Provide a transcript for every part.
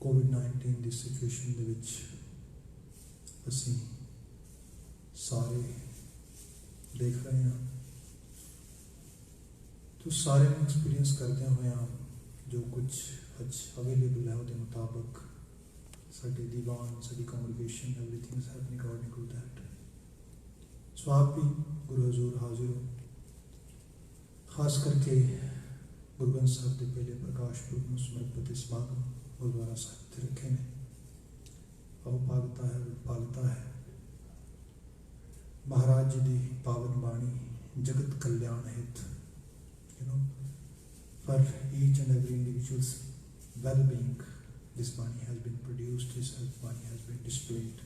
कोविड-19 की सिचुएशन दे विच असीं सारे देख रहे हैं, तो सारे एक्सपीरियंस करते हुए जो कुछ अज अवेलेबल है उसके मुताबिक साडी दीवान, साडी congregation, everything is happening according to that. So आप भी गुरु हजूर हाजिर हो, खास करके गुरु ग्रंथ साहब के पहले प्रकाश पुरब में समर्पित समागम गुरुद्वारा साहब से रखे ने। आओ पागता है, पालता है महाराज जी की पावन बाणी जगत कल्याण हित, for each and every individual's well-being, this Bani has been produced, this Bani has been displayed.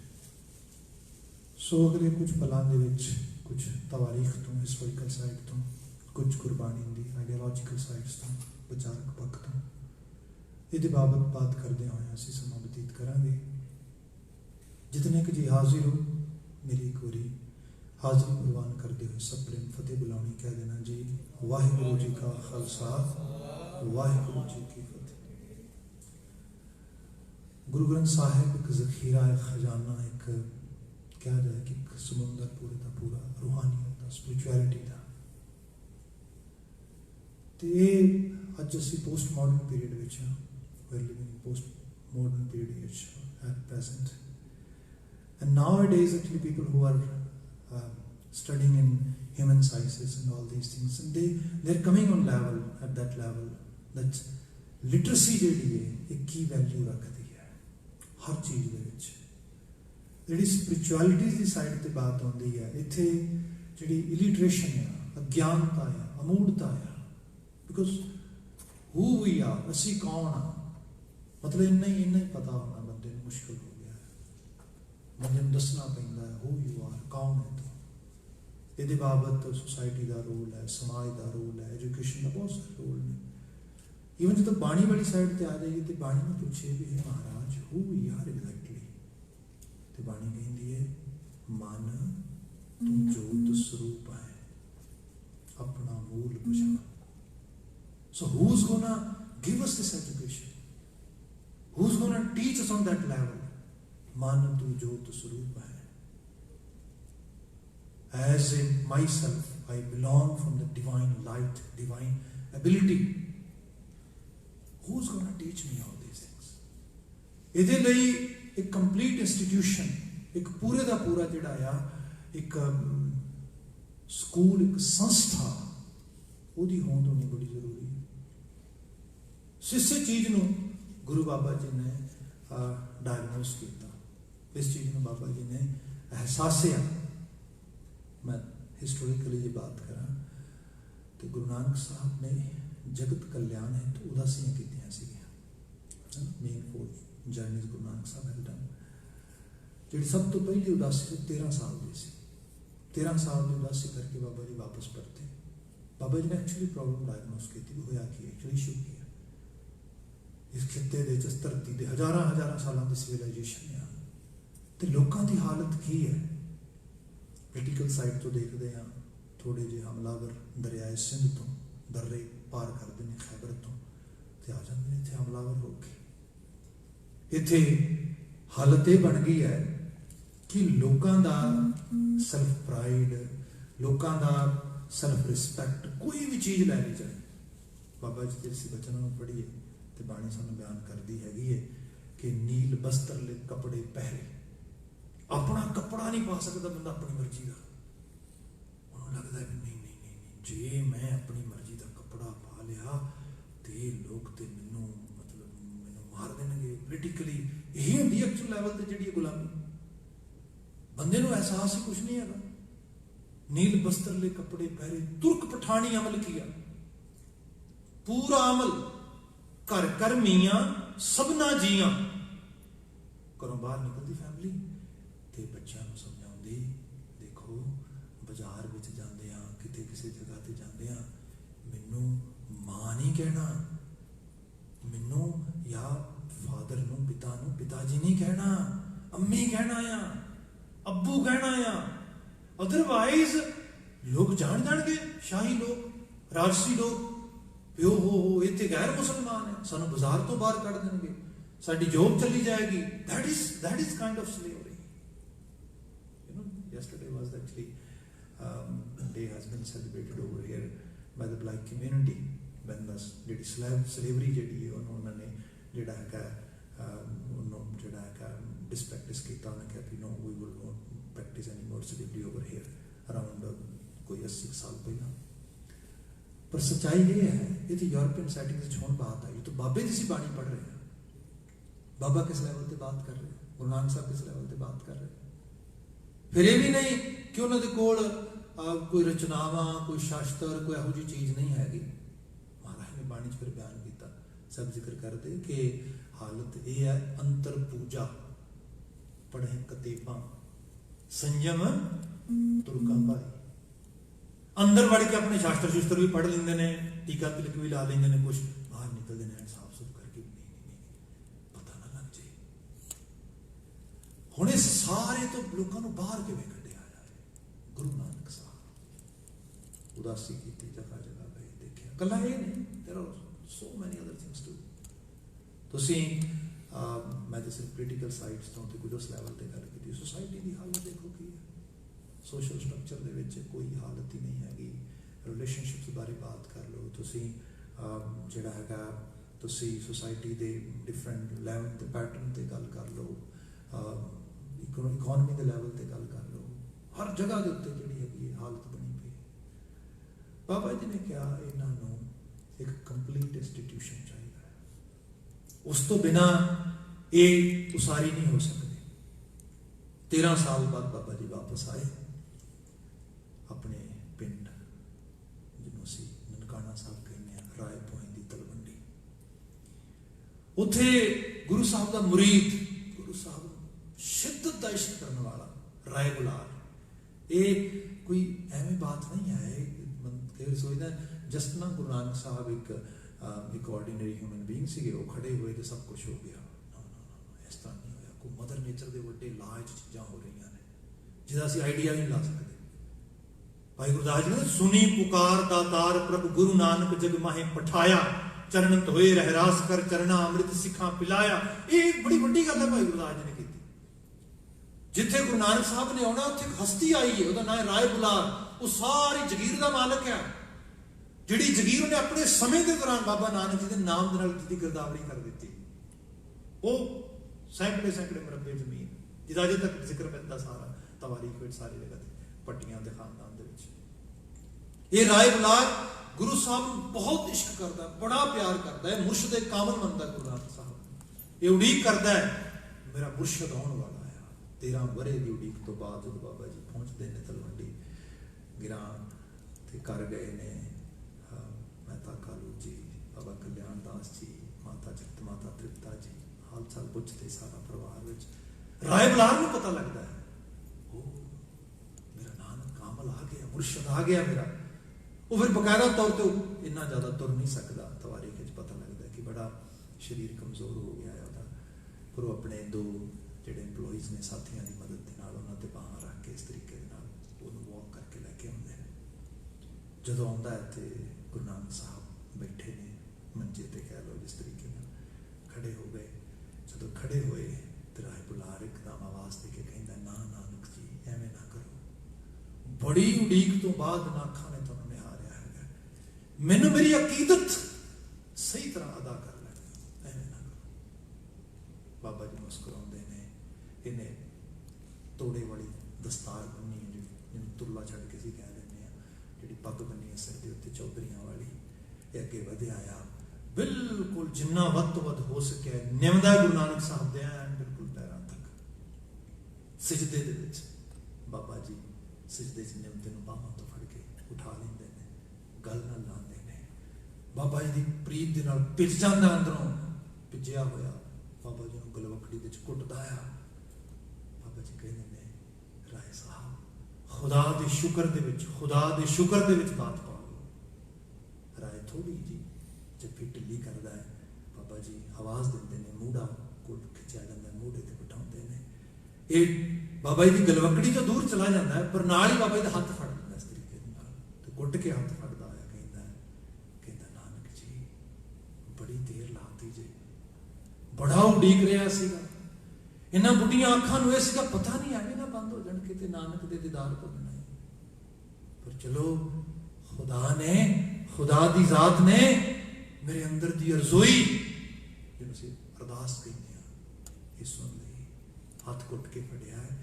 So अगले कुछ पलां दे विच कुछ तवारीख तो, हिस्टोरिकल साइड तो, कुछ गुरबाणी दी आइडियोलॉजिकल साइड्स तो, विचारक पक्ष तो, इहदे बाबत बात करदे होए असीं समां बतीत करांगे। जितने कि जी हाजिर हो, मेरी एक बारी हाजिरी कुर्बान करते हुए सब प्रेम फतेह बुलानी कह देना जी। वाहिगुरु जी का खालसा, वाहिगुरु जी की फतेह। गुरु ग्रंथ साहिब एक जखीरा, एक खजाना, एक कहा जाए कि एक समुंदर पूरे का पूरा रूहानियत का, स्पिरिचुअलिटी का। तो ये अज असीं पोस्ट मॉडर्न पीरियड विच हां, we are living post modern period at present, and nowadays actually people who are studying in human sciences and all these things, and they're coming on level, at that level, that literacy ਜਿਹੜੀ ਹੈ ਇੱਕ ਕੀ value ਰੱਖਦੀ ਹੈ ਹਰ ਚੀਜ਼ ਦੇ ਵਿੱਚ। ਜਿਹੜੀ spirituality ਦੀ side ਤੇ ਬਾਤ ਆਉਂਦੀ ਹੈ, ਇੱਥੇ ਜਿਹੜੀ ਇਲਿਟਰੇਸ਼ਨ ਆ, ਅਗਿਆਨਤਾ ਆ, ਅਮੂੜਤਾ ਆ, ਬਿਕੋਜ਼ who we are, ਅਸੀਂ ਕੌਣ ਆ, ਮਤਲਬ ਇੰਨਾ ਹੀ ਪਤਾ ਹੋਣਾ ਬੰਦੇ ਨੂੰ ਮੁਸ਼ਕਿਲ ਹੋ ਗਿਆ ਹੈ। ਬੰਦੇ ਨੂੰ ਦੱਸਣਾ ਪੈਂਦਾ ਹੈ who you are, ਕੌਣ ਹੈ ਤੂੰ। ਇਹਦੇ ਬਾਬਤ सोसाइटी का रोल है, समाज का रोल है, एजुकेशन का बहुत सारे रोल ने। ਈਵਨ ਜਦੋਂ ਬਾਣੀ ਵਾਲੀ ਸਾਈਡ ਤੇ ਆ ਜਾਈਏ ਤੇ ਬਾਣੀ ਨੂੰ ਪੁੱਛੇ ਵੀ ਹੈ ਮਹਾਰਾਜ ਹੂ ਵੀ ਆਰ ਐਗਜ਼ੈਕਟਲੀ, ਤੇ ਬਾਣੀ ਕਹਿੰਦੀ ਹੈ ਮਨ ਤੂੰ ਜੋਤ ਸਰੂਪ ਹੈ, ਆਪਣਾ ਮੂਲ ਪਛਾਣ। So who's gonna give us this education? Who's gonna teach us on that level? ਮਨ ਤੂੰ ਜੋਤ ਸਰੂਪ ਹੈ। As in myself, I belong from the divine light, divine ability. Who's going to teach me all these things? ਇਹਦੇ ਲਈ ਇੱਕ complete institution, ਇੱਕ ਪੂਰੇ ਦਾ ਪੂਰਾ ਜਿਹੜਾ ਆ ਇੱਕ ਸਕੂਲ, ਇੱਕ ਸੰਸਥਾ, ਉਹਦੀ ਹੋਂਦ ਹੋਣੀ ਬੜੀ ਜ਼ਰੂਰੀ ਹੈ। ਇਸੇ ਚੀਜ਼ ਨੂੰ ਗੁਰੂ ਬਾਬਾ ਜੀ ਨੇ ਡਾਇਗਨੋਸ ਕੀਤਾ, ਇਸ ਚੀਜ਼ ਨੂੰ ਬਾਬਾ ਜੀ ਨੇ ਅਹਿਸਾਸਿਆ। मैं हिस्टोरिकली ये बात करा तो गुरु नानक साहब ने जगत कल्याण है तो उदासियां कीतियां सीगियां। मेन 4 जर्नीज गुरु नानक साहब हैव डन। जिहड़ी सब तो पहली उदासी 13 साल की सी, 13 साल की उदासी करके बाबा जी वापस परते। बाबा जी ने एक्चुअली प्रॉब्लम डायग्नोस की थी, होया कि एक्चुअली इशू की है इस खिते दे, इस धरती के हज़ारां सालों की सिविलाइजेशन है, तो लोगों की हालत की है। पोलिटिकल साइड तो देखते हैं, थोड़े जे हमलावर दरियाए सिंध तो दर्रे पार करते हैं खैबर तो आ जाते हैं इतने हमलावर हो के। इतने हालत ये बन गई है कि लोगों का सैल्फ प्राइड, लोगों का सैल्फ रिस्पैक्ट, कोई भी चीज़ लै ली जाए। बाबा जी जिस बचन में पढ़िए तो बाणी सानू बयान करती है कि नील बस्तर ले कपड़े पहरे, अपना कपड़ा नहीं पा सकता बंदा अपनी मर्जी का। उन्होंने लगता है नहीं जे मैं अपनी मर्जी का कपड़ा पा लिया तो लोग तो मैनू मार देंगे पोलिटिकली। यही होंगी एक्चुअल लैवल पर जी गुलामी। बंदे को एहसास ही कुछ नहीं है। नील बस्तर ले कपड़े पहरे, तुर्क पठानी अमल किया, पूरा अमल घर कर मियां सबना जियां। घरों बाहर निकलती फैमिली ते बच्चों को समझाती, देखो बाजार में जाते हैं, किते किसी जगह पर जाते हैं, मैनू मां नहीं कहना, मैनू या फादर नू पिता नू पिताजी नहीं कहना, अम्मी कहना या अब्बू कहना या। अदरवाइज लोग जान जाएंगे, शाही लोग, राजसी लोग, प्यो हो ये तो गैर मुसलमान है, सानू बाजार तो बाहर कढ़ देंगे। साडी जॉब चली जाएगी. That is kind of slavery. You know, yesterday was actually day has been celebrated over here by the black community when the slavery ਜਿਹੜੀ ਹੈ ਉਹਨੂੰ ਉਹਨਾਂ ਨੇ ਜਿਹੜਾ ਹੈਗਾ ਉਹਨੂੰ ਜਿਹੜਾ ਹੈਗਾ डिसप्रैक्टिस किया. उन्होंने कहा कि no we will not practise any more slavery over here around कोई 80 साल पहला. पर सच्चाई ये है, ये तो यूरोपियन सैटिंग हुण बात आई. तो बाबे की सी बाणी पढ़ रहे हैं, बाबा किस लेवल पर बात कर रहे हैं, गुरु नानक साहब किस लेवल पर बात कर रहे हैं. फिर ये भी नहीं कि उन्होंने कोल कोई रचनावां, कोई शास्त्र, कोई यहो जी चीज़ नहीं हैगी. महाराज ने बाणी फिर बयान किया, सब जिक्र करते कि हालत यह है अंतर पूजा पढ़े कतेबा संयम तुरका भाई. अंदर वड़ के अपने शास्त्र शुस्त्र भी पढ़ लेंगे ने, टीका तिलक भी ला लेंगे ने, कुछ बाहर निकलते हैं साफ सुथ करके नहीं पता ना लग जाए. हुण इस सारे तो लोगों को बाहर किवें कढिया जाए. गुरु नानक साहब उदासी की जगह जगह गए, देखिया कला ये नहीं, there are so many other things too. तुसीं मैं तो सिर्फ पोलिटिकल साइड्स तो कुछ उस लैवल पर गल की. सोसाइटी की हालत देखो की है, सोशल स्ट्रक्चर दे विच कोई हालत ही नहीं हैगी. रिलेशनशिप्स बारे बात कर लो तुसीं, जिहड़ा हैगा तुसीं सोसाइटी दे डिफरेंट लैवल ते पैटर्न ते गल कर लो, इकोनॉमी दे लैवल ते गल कर लो. हर जगह के उत्ते जिहड़ी हैगी हालत बनी पई. बाबा जी ने कहा इन्हां नूं एक कंप्लीट इंस्टीट्यूशन चाहिए, उस तो बिना ये उसारी नहीं हो सकती. 13 साल बाद बाबा जी वापस आए अपने पिंड, जिन्होंने असी ननकाना साहब कहने राय पोई की तलवंडी. उत्थे गुरु साहब का मुरीद, गुरु साहब शिद्दत का इश्क करने वाला राय बुलार. ये कोई एवं बात नहीं है. कई सोचता जस्ट ना गुरु नानक साहब एक ऑर्डिनरी ह्यूमन बीइंग सीगे, वो खड़े हुए तो सब कुछ हो गया. इस तरह नहीं होया. कोई मदर नेचर के बड़े लाज चीज़ां हो रही ने जिहदा असीं आइडिया नहीं ला सकते. भाई गुरदास जी ने सुनी पुकार दातार प्रभु गुरु नानक जग माहे पठाया, चरण धोए रहरास कर चरना अमृत सिखा पिलाया. ये बड़ी वड्डी गल है भाई गुरदास जी ने की. जिथे गुरु नानक साहब ने आना उत्थे एक हस्ती आई है, उसका नाम है राय बुलार. वो सारी जगीर का मालक है, जिहड़ी जगीर उन्हें अपने समय के दौरान बाबा नानक जी के नाम के नाल की गिरदावरी कर दी. वो सैकड़े सैकड़े मुरब्बे जमीन जिहदा अजे तक जिक्र मिलता सारा तवारीख विच सारी जगह पट्टियां के खानदान दे विच. ये राय बुलार गुरु साहब बहुत इश्क करता, बड़ा प्यार करता है, मुर्शद कामल मनता गुरु नानक साहब. ये उड़ीक करता है मेरा मुर्शद आने वाला है. 13 वरे की उड़ीक तो बाद जब बाबा जी पहुंचते हैं तलवंडी गिरां ते कर गए ने मेहता कालू जी, बाबा कल्याण दास जी, माता जगत माता तृप्ता जी, हाल चाल पुछते सारा परिवार विच. राय बुलार को पता लगता है ओ मेरा नानक कामल आ गया, मुर्शद आ गया मेरा. वो फिर बकायदा तौर पर इन्ना ज़्यादा तुर नहीं सकता. तवारीख पता लगता है कि बड़ा शरीर कमज़ोर हो गया है उसका. पर वो अपने 2 जोड़े इंपलॉइज ने साथियों की मदद के नाल उन्होंने बाहां रख के इस तरीके वॉक करके लैके आते हैं. जो आता है तो गुरु नानक साहब बैठे ने मंजे ते कह लो जिस तरीके खड़े हो गए. जो खड़े हुए तो राय बुलार एकदम आवाज़ दे के कहता ना नानक जी एवं ना करो, बड़ी उड़ीक तो बाद नाखा ने तुहानूं निहारिया है, मैनूं मेरी अकीदत सही तरह अदा कर लैनी, एवं ना करो. बाबा जी मुस्कुराते ने. इन्हें तोड़े वाली दस्तार बनी है जिन्हें तुरला छड़ के कह दें, जी पग बनी है सिर के उत्ते चौधरियां वाली. ये अगे वधे आया बिल्कुल जिन्ना वध तो वध हो सके निमदा गुरु नानक साहब दे बिल्कुल पैरों तक सिजदे दे विच. बाबा जी सिजदे च निमदे नूं बाहां तो फड़ के उठा लेंदे ने, गल नाल लांदे ने. बाबा जी दी प्रीत दे नाल पिज जांदा अंदरों पिजिया होया. बाबा जी नूं गलवकड़ी दे च कुटदा आ. बाबा जी कहंदे ने राय साहब खुदा दे शुक्र दे विच, खुदा दे शुक्र दे विच बात पाओ. राय थोड़ी जी जब ढिली करता है बाबा जी आवाज़ देते हैं, मूड़ा को खिंचा जाता है, मूड़े से बिठाते हैं. ये बाबा जी की गलवकड़ी तो दूर चला जाता है पर नाल ही बाबा जी का हाथ फड़ लेंदा इस तरीके तो कुट के हाथ फड़ता आया. कहता नानक जी बड़ी देर लाती जे, बड़ा उड़ीक रहा सीगा। इन्हां बुढ़ियां अखां नूं इह सीगा पता नहीं एवें ना बंद हो जाण किते नानक दे दीदार तो बिना। पर चलो खुदा दी जात ने मेरे अंदर दी अरज़ोई जिहनूं असीं अरदास कहते हैं इह सुन लई, हथ घुट के फड़िया है।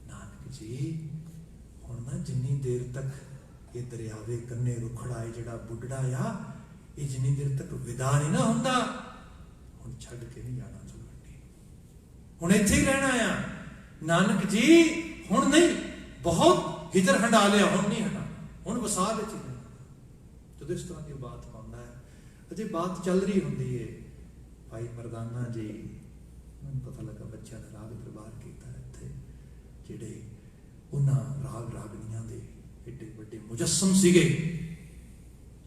नानक जी हुण ना जिन्नी देर तक ये दरियावे कन्ने रुखड़ा है जिहड़ा बुढ़ड़ा आ, ये जिन्नी देर तक विदा नहीं ना हुंदा, हुण छड्ड के नहीं जाना चलवंडी, हुण इत्थे ही रहना आ। नानक जी हुण नहीं, बहुत हिजर हंडा लिया, हुण नहीं हटाना, हुण वसाल विच रहना। जदों इस तरह की बात पाउंदा है, अजे बात चल रही हुंदी है, भाई मरदाना जी मैनूं पता लगा बच्चों ने राग दरबार किया इत्थे, जिहड़े उन्हां राग रागणियां दे एडे वड्डे मुजस्सम सीगे,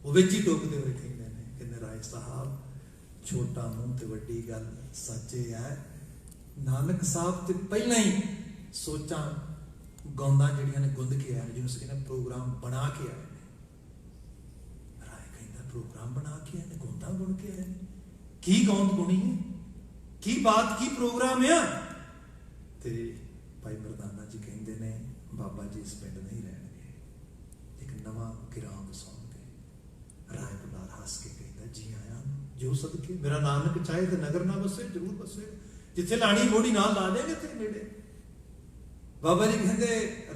वो विच ही टोकदे होए कहंदे राय साहब छोटा मूंह ते वड्डी गल सच्चे है। नानक साहब ते पहला ही सोचां गौंदा जिहड़ियां ने गुंद के आए, जिन्होंने कहना प्रोग्राम बना के आए, राय कहंदा प्रोग्राम बना के आए, गौंदा गुण के आए, की गौंद गुणी है, की बात की प्रोग्राम है। ते भाई मरदाना जी कहंदे ने बाबा जी इस पिंड नहीं रहणगे, एक नवां गिरां वसाउणगे। राय बुलार हस के कहंदा जी आया जो सदके, मेरा नानक चाहे तो नगर ना बसे, जरूर बसे, जिथे लाणी मोड़ी नाल ला देंगे तेरे नेड़े। बाबा जी कहते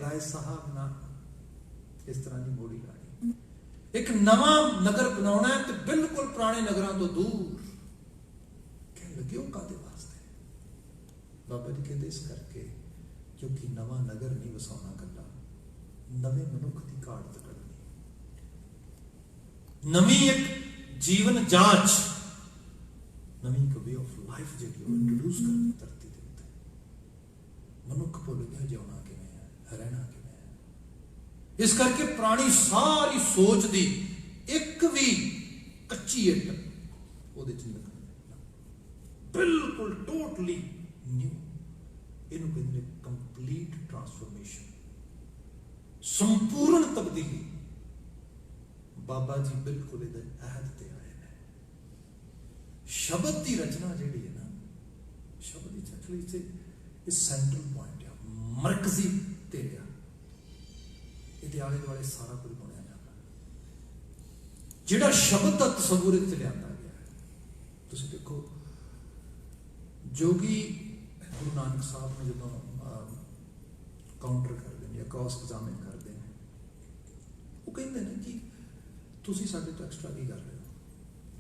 राय साहब ना इस तरह की मोड़ी लानी, एक नवा नगर बनाना है तो बिल्कुल पुराने नगरों तो दूर। कहने लगे वो कादे वास्ते? बाबा जी कहते इस करके क्योंकि नवा नगर नहीं वसाउना कला, नवे मनुख की घाट कढ़नी, नवी एक जीवन जांच, नवी एक वे ऑफ लाइफ जी इंट्रोड्यूस करनी धरती के उत्ते। मनुख भुल गया जिउना किवें है, रहना किवें है। इस करके पुरानी सारी सोच दी एक भी कच्ची इट उहदे च नहीं, बिल्कुल टोटली न्यू, इहनूं कहंदे ने कंप्लीट ट्रांसफॉर्मेशन, संपूर्ण तब्दीली। बाबा जी बिल्कुल इहदे अहद ते आए हैं। शब्द की रचना जिहड़ी है ना, शब्द एक्चुअली इस सेंट्रल पॉइंट है, मरकजी तेरे ये आले दुआले सारा कुछ बनया जाता, जिहड़ा शब्द का तसव्वुर इत्थे लिआंदा गया है। तुसीं देखो जोगी गुरु नानक साहब ने जदों काउंटर करते हैं या क्रॉस एग्जामिन करते हैं, वो कहते हैं कि तुसीं साडे तो एक्सट्रा की कर रहे हो,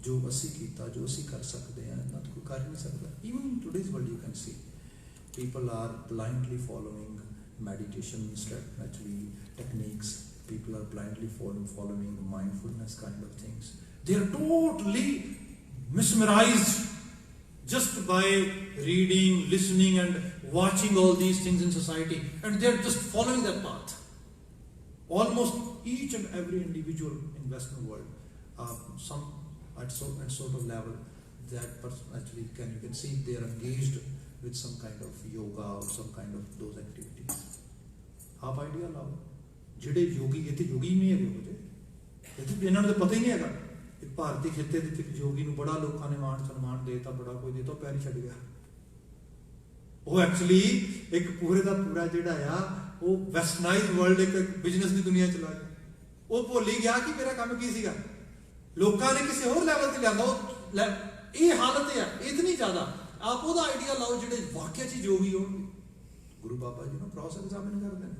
जो असी कीता, जो असी कर सकते हैं ना तो कोई कर नहीं सकता। Even in today's world you can see people are blindly following meditation actually techniques, people are blindly following mindfulness kind of things, they are totally mesmerized just by reading, listening and watching all these things in society, and they are just following that path. Almost each and every individual in Western world, some at sort of level, that person actually you can see they are engaged with some kind of yoga or some kind of those activities. आप idea लाओ, जिहड़े योगी इत्थे योगी नहीं है, इत्थे इन्हां नूं पता ही नहीं है। एक भारतीय खिते दे योगी नूं बड़ा लोगों ने मान सम्मान देता, बड़ा कोई देता, पैर छड्ड गया। वो एक्चुअली एक पूरे का पूरा जिहड़ा आ वो वैस्टर्नाइज वर्ल्ड एक बिजनेस की दुनिया चला गया। वो भुल ही गया कि मेरा काम की सीगा, लोगों ने किसी होर लैवल ते लिआंदा। ये हालत है इतनी ज्यादा, आप वो आइडिया लाओ जिहड़े वाकई च योगी होणगे। गुरु बाबा जी क्रॉस एग्जामिन करते हैं,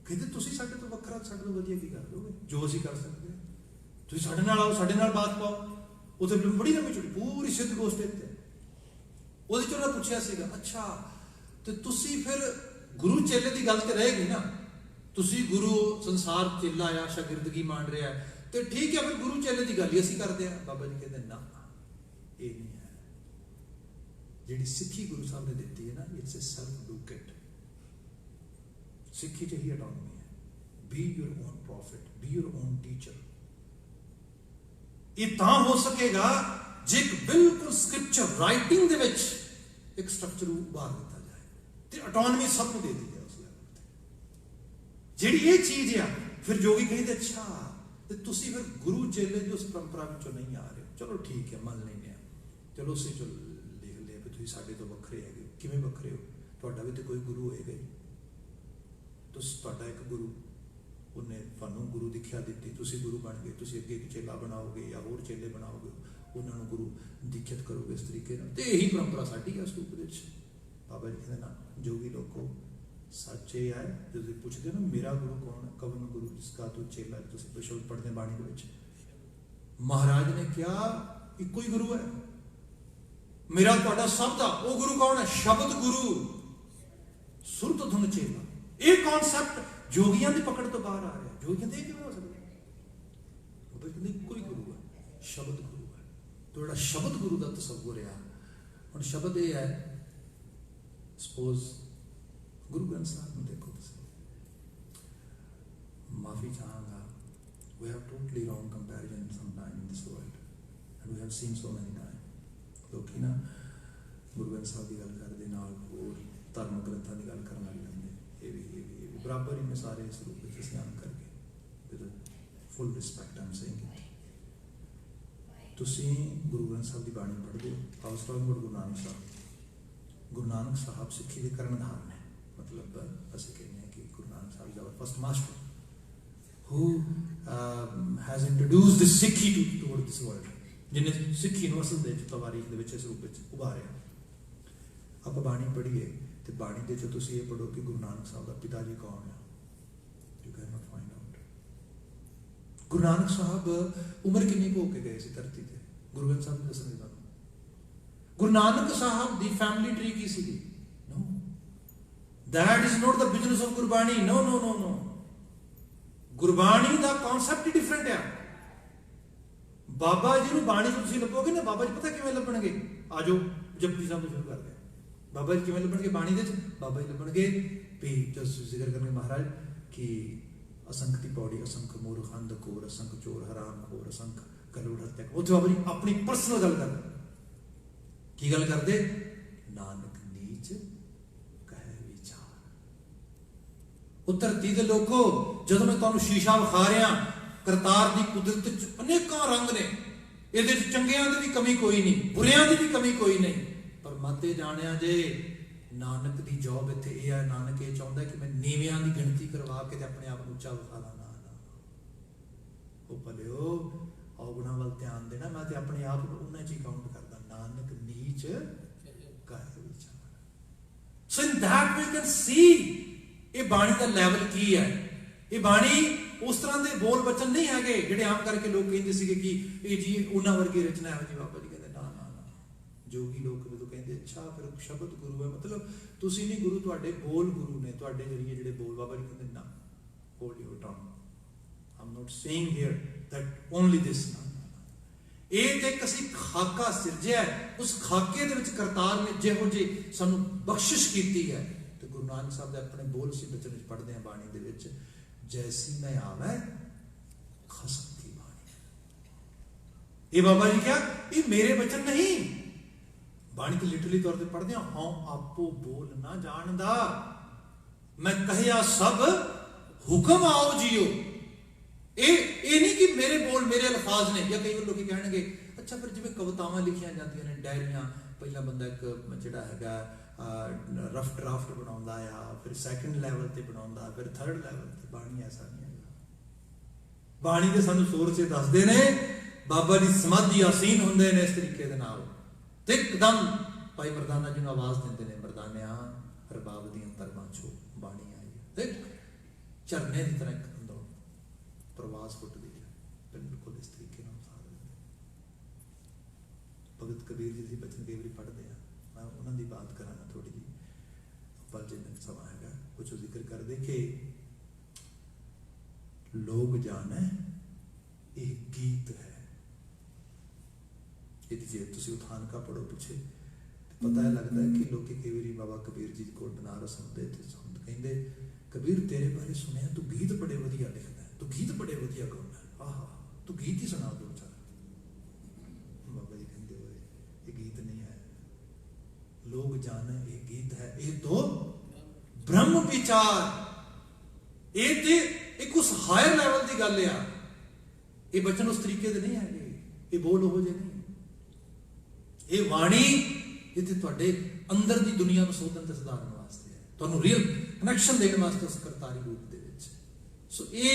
कहते तुसीं साडे तो वखरा, साडे तो वधिया की कर दोगे, जो असीं कर सकते हैं, तुसीं साडे नाल आओ, साडे नाल बात पाओ। उत्थे बड़ी लंबी चौड़ी पूरी सिद्ध गोष्ठ इत्थे ਉਹਦੇ ਚ ਉਹਨਾਂ ਪੁੱਛਿਆ ਸੀਗਾ, ਅੱਛਾ ਤੇ ਤੁਸੀਂ ਫਿਰ ਗੁਰੂ ਚੇਲੇ ਦੀ ਗੱਲ ਤੇ ਰਹੇਗੀ ਨਾ, ਤੁਸੀਂ ਗੁਰੂ ਸੰਸਾਰ ਚੇਲਾ ਆ, ਸ਼ਾਗਿਰਦਗੀ ਮੰਨ ਰਿਹਾ ਤੇ ਠੀਕ ਹੈ, ਫਿਰ ਗੁਰੂ ਚੇਲੇ ਦੀ ਗੱਲ ਹੀ ਅਸੀਂ ਕਰਦੇ ਆ। ਬਾਬਾ ਜੀ ਕਹਿੰਦੇ ਨਾ, ਇਹ ਨਹੀਂ ਹੈ। ਜਿਹੜੀ ਸਿੱਖੀ ਗੁਰੂ ਸਾਹਿਬ ਨੇ ਦਿੱਤੀ ਹੈ ਨਾ, ਇਟਸ ਅ ਸੈਲਫ ਡੂਕੇਟ। ਸਿੱਖੀ ਚ ਹੀ ਅਟੋਨਮੀ ਹੈ, B your own profit, B your own teacher. ਇਹ ਤਾਂ ਹੋ ਸਕੇਗਾ ਜੇ ਬਿਲਕੁਲ ਸਕ੍ਰਿਪਚਰ ਰਾਈਟਿੰਗ ਦੇ ਵਿੱਚ ਇੱਕ ਸਟਰਕਚਰ ਉਭਾਰ ਦਿੱਤਾ ਜਾਏ ਤੇ ਆਟੋਨਮੀ ਸਭ ਨੂੰ ਦੇ ਦਿੱਤੀ ਜਾਏ ਉਸ ਲੈਵਲ ਤੇ। ਜਿਹੜੀ ਇਹ ਚੀਜ਼ ਆ, ਫਿਰ ਜੋਗੀ ਕਹਿੰਦੇ ਅੱਛਾ ਤੇ ਤੁਸੀਂ ਫਿਰ ਗੁਰੂ ਚੇਲੇ ਦੀ ਉਸ ਪਰੰਪਰਾ ਵਿੱਚੋਂ ਨਹੀਂ ਆ ਰਹੇ, ਚਲੋ ਠੀਕ ਹੈ, ਮੰਨ ਲੈਂਦੇ ਆ, ਚਲੋ ਅਸੀਂ ਲਿਖ ਤੁਸੀਂ ਸਾਡੇ ਤੋਂ ਵੱਖਰੇ ਹੈਗੇ ਹੋ। ਕਿਵੇਂ ਵੱਖਰੇ ਹੋ? ਤੁਹਾਡਾ ਵੀ ਤਾਂ ਕੋਈ ਗੁਰੂ ਹੋਏਗਾ ਹੀ। ਤੁਸੀਂ, ਤੁਹਾਡਾ ਇੱਕ ਗੁਰੂ, ਉਹਨੇ ਤੁਹਾਨੂੰ ਗੁਰੂ ਦੀਖਿਆ ਦਿੱਤੀ, ਤੁਸੀਂ ਗੁਰੂ ਬਣ ਗਏ, ਤੁਸੀਂ ਅੱਗੇ ਇੱਕ ਚੇਲਾ ਬਣਾਓਗੇ ਜਾਂ ਹੋਰ ਚੇਲੇ ਬਣਾਓਗੇ, ਉਹਨਾਂ ਨੂੰ ਗੁਰੂ ਦੀਖਿਤ ਕਰੋਗੇ ਇਸ ਤਰੀਕੇ ਨਾਲ। ਤੇ ਇਹੀ ਪਰੰਪਰਾ ਸਾਡੀ ਹੈ ਉਸ ਰੂਪ ਦੇ ਵਿੱਚ। ਬਾਬਾ ਜੀ ਕਹਿੰਦੇ ਨਾ, ਜੋਗੀ ਲੋਕੋ ਸੱਚੇ ਆਏ। ਜਦੋਂ ਤੁਸੀਂ ਪੁੱਛਦੇ ਹੋ ਨਾ ਮੇਰਾ ਗੁਰੂ ਕੌਣ, ਕਵਨ ਗੁਰੂ ਜਿਸਕਾ ਤੂੰ ਚੇਲਾ, ਤੁਸੀਂ ਸ਼ਬਦ ਪੜ੍ਹਦੇ ਬਾਣੀ ਦੇ ਵਿੱਚ, ਮਹਾਰਾਜ ਨੇ ਕਿਹਾ ਇੱਕੋ ਹੀ ਗੁਰੂ ਹੈ ਮੇਰਾ, ਤੁਹਾਡਾ ਸਭ ਦਾ। ਉਹ ਗੁਰੂ ਕੌਣ ਹੈ? ਸ਼ਬਦ ਗੁਰੂ, ਸੁਰਤ ਧੁਨ ਚੇਲਾ। ਇਹ ਕਨਸੈਪਟ ਜੋਗੀਆਂ ਦੀ ਪਕੜ ਤੋਂ ਬਾਹਰ ਆ ਰਿਹਾ। ਜੋਗੀ ਕਹਿੰਦੇ ਕਿਵੇਂ ਹੋ ਸਕਦਾ? ਉਹ ਕਹਿੰਦੇ ਇੱਕੋ ਹੀ ਗੁਰੂ ਹੈ, ਸ਼ਬਦ ਗੁਰੂ ਹੈ। ਤੁਹਾਡਾ ਸ਼ਬਦ ਗੁਰੂ ਦਾ ਤਸੱਵੁਰ ਆ। ਹੁਣ ਸ਼ਬਦ ਇਹ ਹੈ, ਸਪੋਜ਼ ਗੁਰੂ ਗ੍ਰੰਥ ਸਾਹਿਬ ਨੂੰ ਦੇਖੋ ਤੁਸੀਂ, ਮਾਫੀ ਚਾਹਾਂਗਾ, we have totally wrong comparison sometime in this world and we have seen so many times। ਲੋਕੀ ਨਾ ਗੁਰੂ ਗ੍ਰੰਥ ਸਾਹਿਬ ਦੀ ਗੱਲ ਕਰਦੇ ਨਾਲ ਹੋਰ ਧਾਰਮਿਕ ਗ੍ਰੰਥਾਂ ਦੀ ਗੱਲ ਕਰਨ ਲੱਗ ਜਾਂਦੇ। ਇਹ ਵੀ ਬਰਾਬਰ ਹੀ ਨੇ ਸਾਰੇ ਇਸ ਰੂਪ ਵਿੱਚ ਇਸਲਾਮ ਕਰਕੇ। Full respect I'm saying it. ਤੁਸੀਂ ਗੁਰੂ ਗ੍ਰੰਥ ਸਾਹਿਬ ਦੀ ਬਾਣੀ ਪੜ੍ਹਦੇ ਹੋ, ਹਾਊਸ ਗੁਰੂ ਨਾਨਕ ਸਾਹਿਬ। ਗੁਰੂ ਨਾਨਕ ਸਾਹਿਬ ਸਿੱਖੀ ਦੇ ਕਰਨਹਾਰ ਨੇ। ਮਤਲਬ ਅਸੀਂ ਕਹਿੰਦੇ ਹਾਂ ਕਿ ਗੁਰੂ ਨਾਨਕ ਸਾਹਿਬ ਦਾ first master who has introduced the Sikhi toward this world, ਜਿਹਨੇ ਸਿੱਖੀ ਨੂੰ ਅਸਲ ਦੇ ਵਿੱਚ ਤਵਾਰੀਖ ਦੇ ਵਿੱਚ ਇਸ ਰੂਪ ਵਿੱਚ ਉਭਾਰਿਆ। ਆਪਾਂ ਬਾਣੀ ਪੜ੍ਹੀਏ ਤੇ ਬਾਣੀ ਦੇ ਵਿੱਚ ਤੁਸੀਂ ਇਹ ਪੜ੍ਹੋ ਕਿ ਗੁਰੂ ਨਾਨਕ ਸਾਹਿਬ ਦਾ ਪਿਤਾ ਜੀ ਕੌਣ ਹੈ। You cannot find out। ਗੁਰੂ ਨਾਨਕ ਸਾਹਿਬ ਉਮਰ ਕਿੰਨੀ ਭੋਗ ਕੇ ਗਏ ਸੀ ਧਰਤੀ ਤੇ? ਗੁਰੂ ਗ੍ਰੰਥ ਸਾਹਿਬ ਨੇ ਦੱਸਣਗੇ ਤੁਹਾਨੂੰ। ਗੁਰੂ ਨਾਨਕ ਸਾਹਿਬ ਦੀ ਫੈਮਿਲੀ ਟਰੀ ਕੀ ਸੀਗੀ? No, that is not the business of Gurbani. No no no no। Gurbani the concept he different ਆ। ਬਾਬਾ ਜੀ ਨੂੰ ਬਾਣੀ ਤੋਂ ਤੁਸੀਂ ਲੱਭੋਗੇ ਨਾ, ਬਾਬਾ ਜੀ ਪਤਾ ਕਿਵੇਂ ਲੱਭਣਗੇ? ਆ ਜਾਓ ਜਪਜੀ ਸਾਹਿਬ ਤੋਂ ਸ਼ੁਰੂ ਕਰਦੇ ਆ। ਬਾਬਾ ਜੀ ਕਿਵੇਂ ਲੱਭਣਗੇ ਬਾਣੀ ਦੇ ਵਿੱਚ? ਬਾਬਾ ਜੀ ਲੱਭਣਗੇ ਵੀ ਜਦੋਂ ਜ਼ਿਕਰ ਕਰਨਗੇ ਮਹਾਰਾਜ ਕਿ ਅਸੰਖ ਦੀ ਪੌੜੀ, ਅਸੰਖ ਮੂਰਖ ਅੰਧ ਕੋਰ, ਅਸੰਖ ਚੋਰ ਹਰਾਮ ਖੋਰ, ਅਸੰਖ ਕਰੋੜ ਹੱਤਿਆ। ਉੱਥੇ ਬਾਬਾ ਜੀ ਆਪਣੀ ਪਰਸਨਲ ਗੱਲ ਕਰਦੇ। ਕੀ ਗੱਲ ਕਰਦੇ? ਨਾਨਕ ਨੀਚ ਕਹੇ ਵਿਚਾਰ। ਉਹ ਧਰਤੀ ਦੇ ਲੋਕੋ, ਜਦੋਂ ਮੈਂ ਤੁਹਾਨੂੰ ਸ਼ੀਸ਼ਾ ਵਿਖਾ ਰਿਹਾ, ਕਰਤਾਰ ਦੀ ਕੁਦਰਤ ਚ ਅਨੇਕਾਂ ਰੰਗ ਨੇ, ਇਹਦੇ ਚ ਚੰਗਿਆਂ ਦੀ ਵੀ ਕਮੀ ਕੋਈ ਨਹੀਂ, ਬੁਰਿਆਂ ਦੀ ਵੀ ਕਮੀ ਕੋਈ ਨਹੀਂ, ਪਰ ਮਾਤੇ ਜਾਣਿਆ ਜੇ ਨਾਨਕ ਦੀ ਜੌਬ ਇੱਥੇ ਇਹ ਹੈ। ਨਾਨਕ ਇਹ ਚਾਹੁੰਦਾ ਕਿ ਮੈਂ ਨੀਵਿਆਂ ਦੀ ਗਿਣਤੀ ਕਰਵਾ ਕੇ ਤੇ ਆਪਣੇ ਆਪ ਨੂੰ ਉੱਚਾ ਵਿਖਾ ਲਾਂ। ਨਾ ਉਹ ਭਲਿਓ, ਔਗੁਣਾਂ ਵੱਲ ਧਿਆਨ ਦੇਣਾ। ਮੈਂ ਤੇ ਆਪਣੇ ਆਪ ਨੂੰ ਉਹਨਾਂ ਚ ਹੀ ਕਾਊਂਟ ਕਰਦਾ। ਨਾਨਕ ਨੀਚ ਕਹੇ ਵਿਚਾਰ। ਸੋ in that we can see ਇਹ ਬਾਣੀ ਦਾ ਲੈਵਲ ਕੀ ਹੈ। ਇਹ ਬਾਣੀ ਉਸ ਤਰ੍ਹਾਂ ਦੇ ਬੋਲ ਬਚਨ ਨਹੀਂ ਹੈਗੇ ਜਿਹੜੇ ਆਮ ਕਰਕੇ ਲੋਕ ਕਹਿੰਦੇ ਸੀਗੇ ਕਿ ਇਹ ਜੀ ਉਹਨਾਂ ਵਰਗੀ ਰਚਨਾ ਹੈ ਜੀ। ਬਾਬਾ ਜੀ ਕਹਿੰਦੇ ਨਾ ਨਾ ਨਾ। ਜੋਗੀ ਲੋਕ ਜਦੋਂ ਕਹਿੰਦੇ ਅੱਛਾ ਫਿਰ ਸ਼ਬਦ ਗੁਰੂ ਹੈ, ਮਤਲਬ ਤੁਸੀਂ ਨਹੀਂ ਗੁਰੂ, ਤੁਹਾਡੇ ਬੋਲ ਗੁਰੂ ਨੇ, ਤੁਹਾਡੇ ਜਰੀਏ ਜਿਹੜੇ ਬੋਲ। ਬਾਬਾ ਜੀ ਕਹਿੰਦੇ ਨਾ, hold your tongue, I am not saying here that only this. ਇਹ ਤੇ ਅਸੀਂ ਖਾਕਾ ਸਿਰਜਿਆ, ਉਸ ਖਾਕੇ ਦੇ ਵਿੱਚ ਕਰਤਾਰ ਨੇ ਜਿਹੋ ਜਿਹੀ ਸਾਨੂੰ ਬਖਸ਼ਿਸ਼ ਕੀਤੀ ਹੈ। ਤੇ ਗੁਰੂ ਨਾਨਕ ਸਾਹਿਬ ਦੇ ਆਪਣੇ ਬੋਲ ਸੀ ਬਚਨ ਵਿੱਚ ਪੜ੍ਹਦੇ ਹਾਂ ਬਾਣੀ ਦੇ ਵਿੱਚ, ਜੈਸੀ ਮੈਂ ਆਵੇ ਖਸਮ ਦੀ ਬਾਣੀ। ਇਹ ਬਾਬਾ ਜੀ ਕਿਹਾ ਇਹ ਮੇਰੇ ਬਚਨ ਨਹੀਂ। ਬਾਣੀ ਤੇ ਲਿਟਰਲੀ ਤੌਰ ਤੇ ਪੜ੍ਹਦੇ ਹਾਂ, ਹਾਂ ਆਪੋ ਬੋਲ ਨਾ ਜਾਣਦਾ, ਮੈਂ ਕਹਿਆ ਸਭ ਹੁਕਮ ਆਓ ਜੀਓ। ਇਹ ਨਹੀਂ ਕਿ ਮੇਰੇ ਬੋਲ ਮੇਰੇ ਅਲਫਾਜ਼ ਨੇ। ਜਾਂ ਕਈ ਵਾਰ ਲੋਕੀ ਕਹਿਣਗੇ ਅੱਛਾ ਫਿਰ ਜਿਵੇਂ ਕਵਿਤਾਵਾਂ ਲਿਖੀਆਂ ਜਾਂਦੀਆਂ ਨੇ, ਡਾਇਰੀਆਂ, ਪਹਿਲਾਂ ਬੰਦਾ ਇੱਕ ਜਿਹੜਾ ਹੈਗਾ ਰਫ ਡਰਾਫਟ ਬਣਾਉਂਦਾ ਆ, ਫਿਰ ਸੈਕੰਡ ਲੈਵਲ ਤੇ ਬਣਾਉਂਦਾ, ਫਿਰ ਥਰਡ ਲੈਵਲ ਤੇ। ਬਾਣੀ ਐਸਾ ਨਹੀਂ ਹੈਗਾ। ਬਾਣੀ ਦੇ ਸਾਨੂੰ ਸੋਰਸ ਇਹ ਦੱਸਦੇ ਨੇ, ਬਾਬਾ ਜੀ ਸਮਾਧੀ ਆਸੀਨ ਹੁੰਦੇ ਨੇ ਇਸ ਤਰੀਕੇ ਦੇ ਨਾਲ, ਤੇ ਇੱਕਦਮ ਭਾਈ ਮਰਦਾਨਾ ਜੀ ਨੂੰ ਆਵਾਜ਼ ਦਿੰਦੇ ਨੇ, ਮਰਦਾਨਿਆ ਰਬਾਬ ਦੀਆਂ ਤਰਬਾਂ ਚੋਂ ਬਾਣੀ ਆਈ ਹੈ। ਤੇ ਝਰਨੇ ਦੀ ਤਰ੍ਹਾਂ ਇੱਕ ਅੰਦਰੋਂ ਪ੍ਰਵਾਸ ਫੁੱਟਦੀ ਹੈ। ਬਿਲਕੁਲ ਇਸ ਤਰੀਕੇ ਨਾਲ ਸਾਧ ਦਿੰਦੇ। ਭਗਤ ਕਬੀਰ ਜੀ ਦੀ ਬਚਨ ਕਈ ਵਾਰੀ ਪੜ੍ਹਦੇ ਆ, ਮੈਂ ਉਹਨਾਂ ਦੀ ਬਾਤ ਕਰਾਂਗਾ ਥੋੜੀ ਜਿਹੀ, ਪਰ ਜਿੰਨਾ ਸਮਾਂ ਹੈਗਾ ਕੁਝ ਜ਼ਿਕਰ ਕਰਦੇ ਕਿ ਲੋਕ ਜਾਣੇ ਇਹ ਗੀਤ ਹੈ। ਇਹਦੀ ਜੇ ਤੁਸੀਂ ਉਥਾਨਕਾ ਪੜੋ ਪਿੱਛੇ ਪਤਾ ਲੱਗਦਾ ਹੈ ਕਿ ਲੋਕੀ ਕਈ ਵਾਰੀ ਬਾਬਾ ਕਬੀਰ ਜੀ ਕੋਲ ਬਨਾਰਸ ਹੁੰਦੇ ਤੇ ਸੰਤ ਕਹਿੰਦੇ, ਕਬੀਰ ਤੇਰੇ ਬਾਰੇ ਸੁਣਿਆ ਤੂੰ ਗੀਤ ਬੜੇ ਵਧੀਆ ਲਿਖਦਾ, ਤੂੰ ਗੀਤ ਬੜੇ ਵਧੀਆ ਗਾਉਂਦਾ, ਆਹਾ ਤੂੰ ਗੀਤ ਹੀ ਸੁਣਾ ਦੋ ਚਾਰ। ਬਾਬਾ ਜੀ ਕਹਿੰਦੇ ਹੋਏ ਇਹ ਗੀਤ ਨਹੀਂ ਹੈ, ਲੋਕ ਜਾਣੇ ਇਹ ਗੀਤ ਹੈ, ਇਹ ਤੋਂ ਬ੍ਰਹਮ ਵਿਚਾਰ। ਇਹ ਤੇ ਇੱਕ ਉਸ ਹਾਇਰ ਲੈਵਲ ਦੀ ਗੱਲ ਆ। ਇਹ ਬਚਨ ਉਸ ਤਰੀਕੇ ਦੇ ਨਹੀਂ ਹੈਗੇ, ਇਹ ਬੋਲ ਉਹੋ ਜਿਹੇ ਨਹੀਂ। ਇਹ ਬਾਣੀ इत्थे तुहाडे अंदर दी दुनिया नूं सोधन ते सुधारन वास्ते है, तुहानूं रियल कनैक्शन देने वास्ते उस करतारी रूप दे विच। सो ये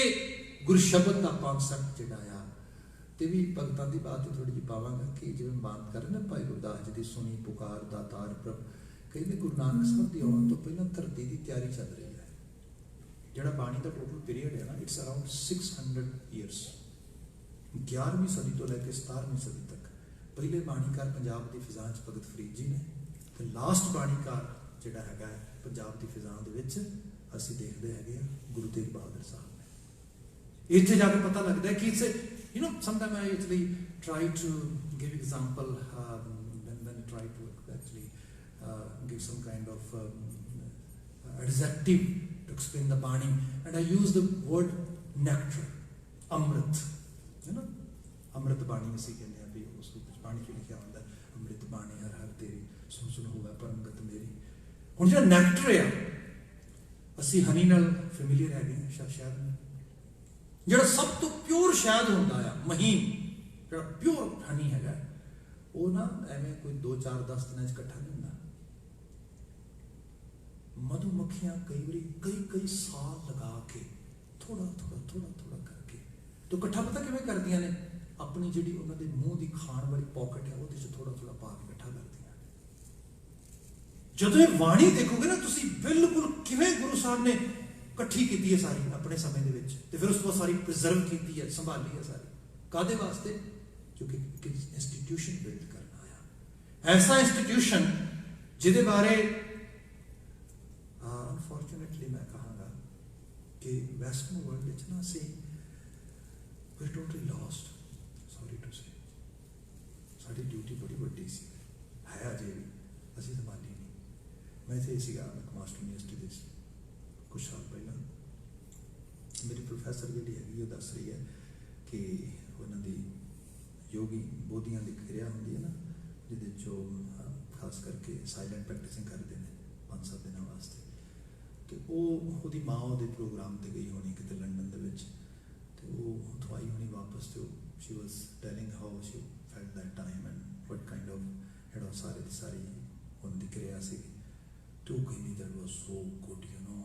गुर शब्द का कॉन्सैप्ट जिहड़ा आ ते भी भगतां दी बात थोड़ी जी पावांगा कि जिवें बात कर ना भाई गुरदास जी दी सुनी पुकार दातार प्रभ, कहते गुरु नानक साहब दी आउण तो पहलां धरती की तैयारी चल रही है। जिहड़ा बाणी का टोटल पीरियड है ना, इट्स अराउंड 600 ईयर्स। 11वीं सदी तो लैके 17वीं सदी तक पहले बाणीकार पंजाब की फिजा च भगत फरीद जी ने, तो लास्ट बाणीकार जिहड़ा हैगा पंजाब की फिजा दे विच असीं देखदे हैगे गुरु तेग बहादुर साहब ने। इत्थे जाके पता लगता है कि it's you know, sometimes I actually try to give example when I try to actually give some kind of adjective to explain the Bani, and I use the word nectar, Amrit. You know, Amrit Bani ਅਸੀਂ ਕਹਿੰਦੇ ਆ ਵੀ ਉਸ ਵਿੱਚ ਬਾਣੀ ਚ ਲਿਖਿਆ ਹੁੰਦਾ ਅੰਮ੍ਰਿਤ ਬਾਣੀ ਹਰ ਹਰ ਤੇਰੀ ਸੁਣ ਸੁਣ ਹੋਵੇ ਪਰਮਗਤ ਮੇਰੀ। ਹੁਣ ਜਿਹੜਾ ਨੈਕਟਰ ਆ ਅਸੀਂ ਹਨੀ ਨਾਲ ਫੈਮਿਲੀਅਰ ਹੈਗੇ ਸ਼ਾਇਦ ਜਿਹੜਾ ਸਭ ਤੋਂ ਪਿਓਰ ਸ਼ਹਿਦ ਹੁੰਦਾ ਆ ਮਹੀਮ, ਜਿਹੜਾ ਪਿਓਰ ਹਨੀ ਹੈਗਾ ਉਹ ਨਾ ਐਵੇਂ ਕੋਈ 2 4 10 ਦਿਨਾਂ 'ਚ ਇਕੱਠਾ ਨਹੀਂ ਹੁੰਦਾ। ਮਧੂਮੱਖੀਆਂ ਕਈ ਵਾਰੀ ਕਈ ਸਾਲ ਲਗਾ ਕੇ ਥੋੜਾ ਕਰਕੇ तो इकट्ठा पता किवें करदियां ने, अपनी जिहड़ी उन्हां दे मूँह दी खाण वाली पॉकेट है ਉਹਦੇ 'ਚ थोड़ा पा के इकट्ठा करदियां। ਜਦੋਂ ਇਹ ਬਾਣੀ देखोगे ना तुसीं बिल्कुल किवें गुरु साहब ने इकट्ठी की है सारी अपने समय के विच, ते फिर उस को सारी प्रिजर्व की है, संभाली है सारी। कादे वास्ते? क्योंकि इंस्टीट्यूशन बिल्ड करना आया, ऐसा इंस्टीट्यूशन जिहदे बारे अनफॉर्चुनेटली मैं कहांगा कि वैस्टर्न वर्ल्ड विच ना असीं वी totally lost, sorry to say. साडी ड्यूटी बड़ी वड्डी सी है, अजे भी असीं संभाली नहीं। मैं इत्थे सीगा मास्टर यूनिवर्सिटी दे कुछ साल पहला मेरी प्रोफैसर जी है वो दस रही है कि उन्होंने योगी बोधियां की क्रिया होंगी है ना, जिसे खास करके साइलेंट प्रैक्टिसिंग करते हैं 5-7 दिन वास्ते, तो वो माँ वो प्रोग्राम से गई होनी कि लंडन के, तो वो उतों आई होनी वापस, तो she was telling how she felt that time and what kind of सारी उनकी क्रिया सी, तो कहीं that was so good, you know,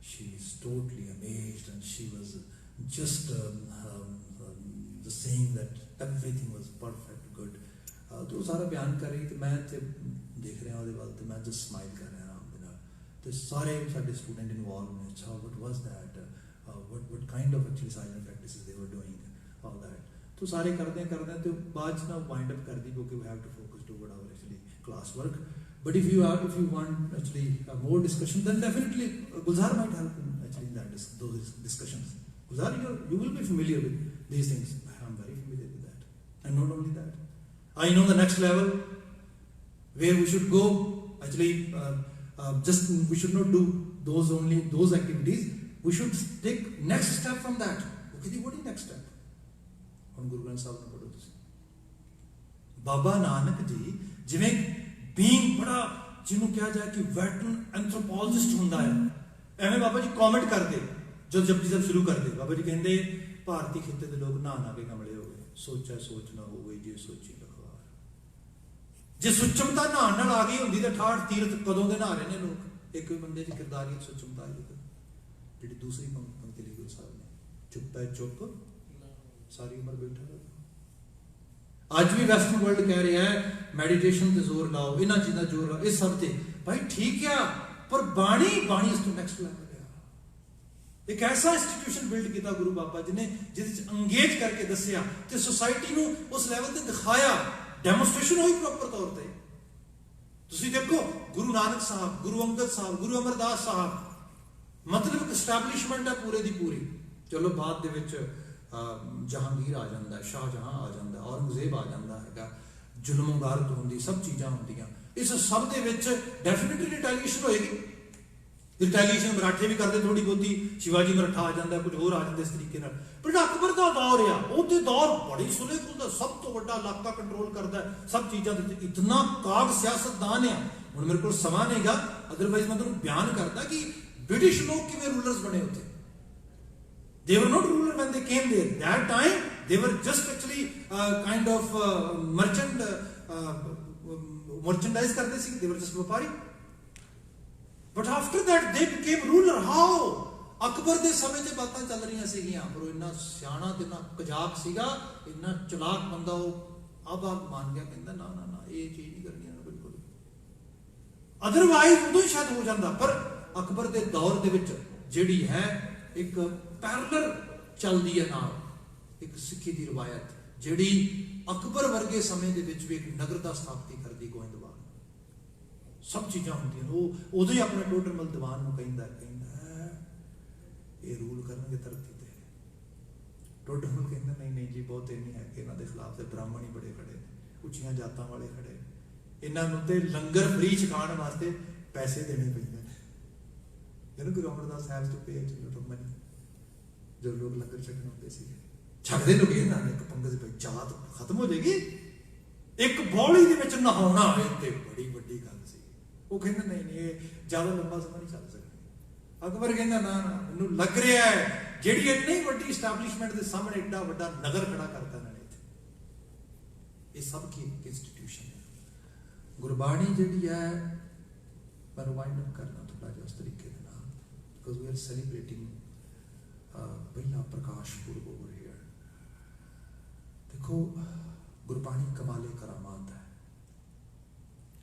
she is totally amazed and she was just saying that everything was perfect, good. तो सारा बयान कर रही, तो मैं तो देख रहा ਉਹਦੇ ਵੱਲ, तो मैं just smile कर रहा आराम ਦੇ ਨਾਲ, तो सारे साडे स्टूडेंट इन्वॉल्व ने। अच्छा, what was that, what kind of actually silent practices they were doing, all that। तो सारे करते हैं तो बाद ना वाइंड अप कर दी, क्योंकि we have to focus toward our actually class work। But if you want actually more discussion, then definitely Gulzar might help in actually in those discussions. Gulzar, you will be familiar with these things. I am very familiar with that. And not only that, I know the next level where we should go. Actually, just we should not do those activities. We should take next step from that. Okay, what is next step? On Guru Granth Sahib ne padho tusi. Baba Nanak ji jiਵੇਂ being बड़ा जिन्हों कहा जाए कि veteran anthropologist होंदा है, एवं बाबा जी comment करते जो जपजी साहब शुरू करते, बाबा जी कहते भारतीय खिते के लोग नहा के कमले हो गए, सोचा सोचना हो गई जे सोची लखवार। जे सुचमता नहान नाल आ गई होंदी तो ठाठ तीरथ कदों के नहा रहे ने लोग। एक बंदे की किरदारी सुचमता आई, जी दूसरी पंक्ति लिखी गुरु साहब ने, चुप है चुप सारी उम्र बैठा रहो। आज भी वेस्टर्न वर्ल्ड कह रहा है मैडिटेशन ते जोर लाओ, इन्हां चीज़ां जोर लाओ, इस सब ते भाई ठीक है, पर बाणी इस तो नेक्स्ट लेवल है। एक ऐसा इंस्टीट्यूशन बिल्ड किया गुरु बाबा जी ने, जिस अंगेज करके दसिया ते सोसाइटी नूं उस लेवल ते दिखाया, डेमोस्ट्रेशन हुई प्रॉपर तौर पर। तुसीं देखो गुरु नानक साहब, गुरु अंगद साहब, गुरु अमरदास साहब, मतलब एक एस्टैबलिशमेंट है पूरे दी पूरी। चलो बाद दे विच जहांगीर आ जाता है, शाहजहां आ जाता है, औरंगजेब आ जाता है, जुल्म गारत होंगी, सब चीज़ां होंदियां। इस सब दे विच डेफिनेटली रिटैलिएशन होएगी। रिटैलिएशन मराठे भी करते थोड़ी बहुती, शिवाजी मराठा आ जाता है, कुछ होर आ जाते इस तरीके नाल। पर अकबर का दौर आ, वो दौर बड़ी सुले खुलता, सब तो बड़ा इलाका कंट्रोल करता है, सब चीज़ां इतना काग सियासतदान है। हुण मेरे को समा नहीं गा, अदरवाइज मैं तुहानूं बयान करता कि ब्रिटिश लोग किवें रूलर्स बने होते। They were not ruler when they came there. That time they were just actually kind of merchant merchandise करते सी, दे वर जस्ट व्यापारी। But after that they became ruler. How? Akbar के समय से बातें चल रही सीगियां, पर वो इन्ना सियाणा ते इन्ना कजाक सीगा, इन्ना चलाक बंदा, वो अब मान गया, कहता ना ना ना ये चीज नहीं करनी है बिल्कुल। अदरवाइज उदों ही शायद हो जाता, पर अकबर के दौर के विच जिहड़ी है एक पैरलर चलती है नाल एक सिक्खी की रिवायत, जिहड़ी अकबर वर्गे समय के विच भी एक नगरता स्थापित करती गोइंदवाल। सब चीज़ां होंदियां, वो उदों ही अपने टोडरमल दीवान नूं कहंदा ये रूल करनगे धरती ते। टोडरमल कहंदा नहीं नहीं जी बहुत नहीं है कि इन्हां दे खिलाफ ते ब्राह्मण ही बड़े खड़े ने, उच्चियां जातां वाले खड़े, इन्हां नूं ते लंगर फ्री छकाउण वास्ते पैसे देने पैंदे ने। You know Guru Amar Das haves to पे अ लॉट ऑफ मनी। जो लोग लंगर छकण आउंदे सी, छकदे लोग इन्हां ने एक पंगत पई, जात खत्म हो जाएगी, एक बौली दे विच नहाउणा इह ते बड़ी वड्डी गल सी। वो कहंदा नहीं नहीं ये ज़्यादा लंबा समय नहीं चल सकदा। अकबर कहना ना ना मैनू लग रहा है जिहड़ी इन्नी वड्डी इस्टैबलिशमेंट के सामने एडा वड्डा नगर खड़ा करता इन्होंने इत्थे, ये सब की इंस्टीट्यूशन है। गुरबाणी जिहड़ी है मैं वाइंड अप करना थोड़ा जिहा उस तरीके दे नाल, बिकॉज वी आर सैलीब्रेटिंग पहला प्रकाश पुरब ओवर हियर। देखो गुरबाणी कमाले करामात है,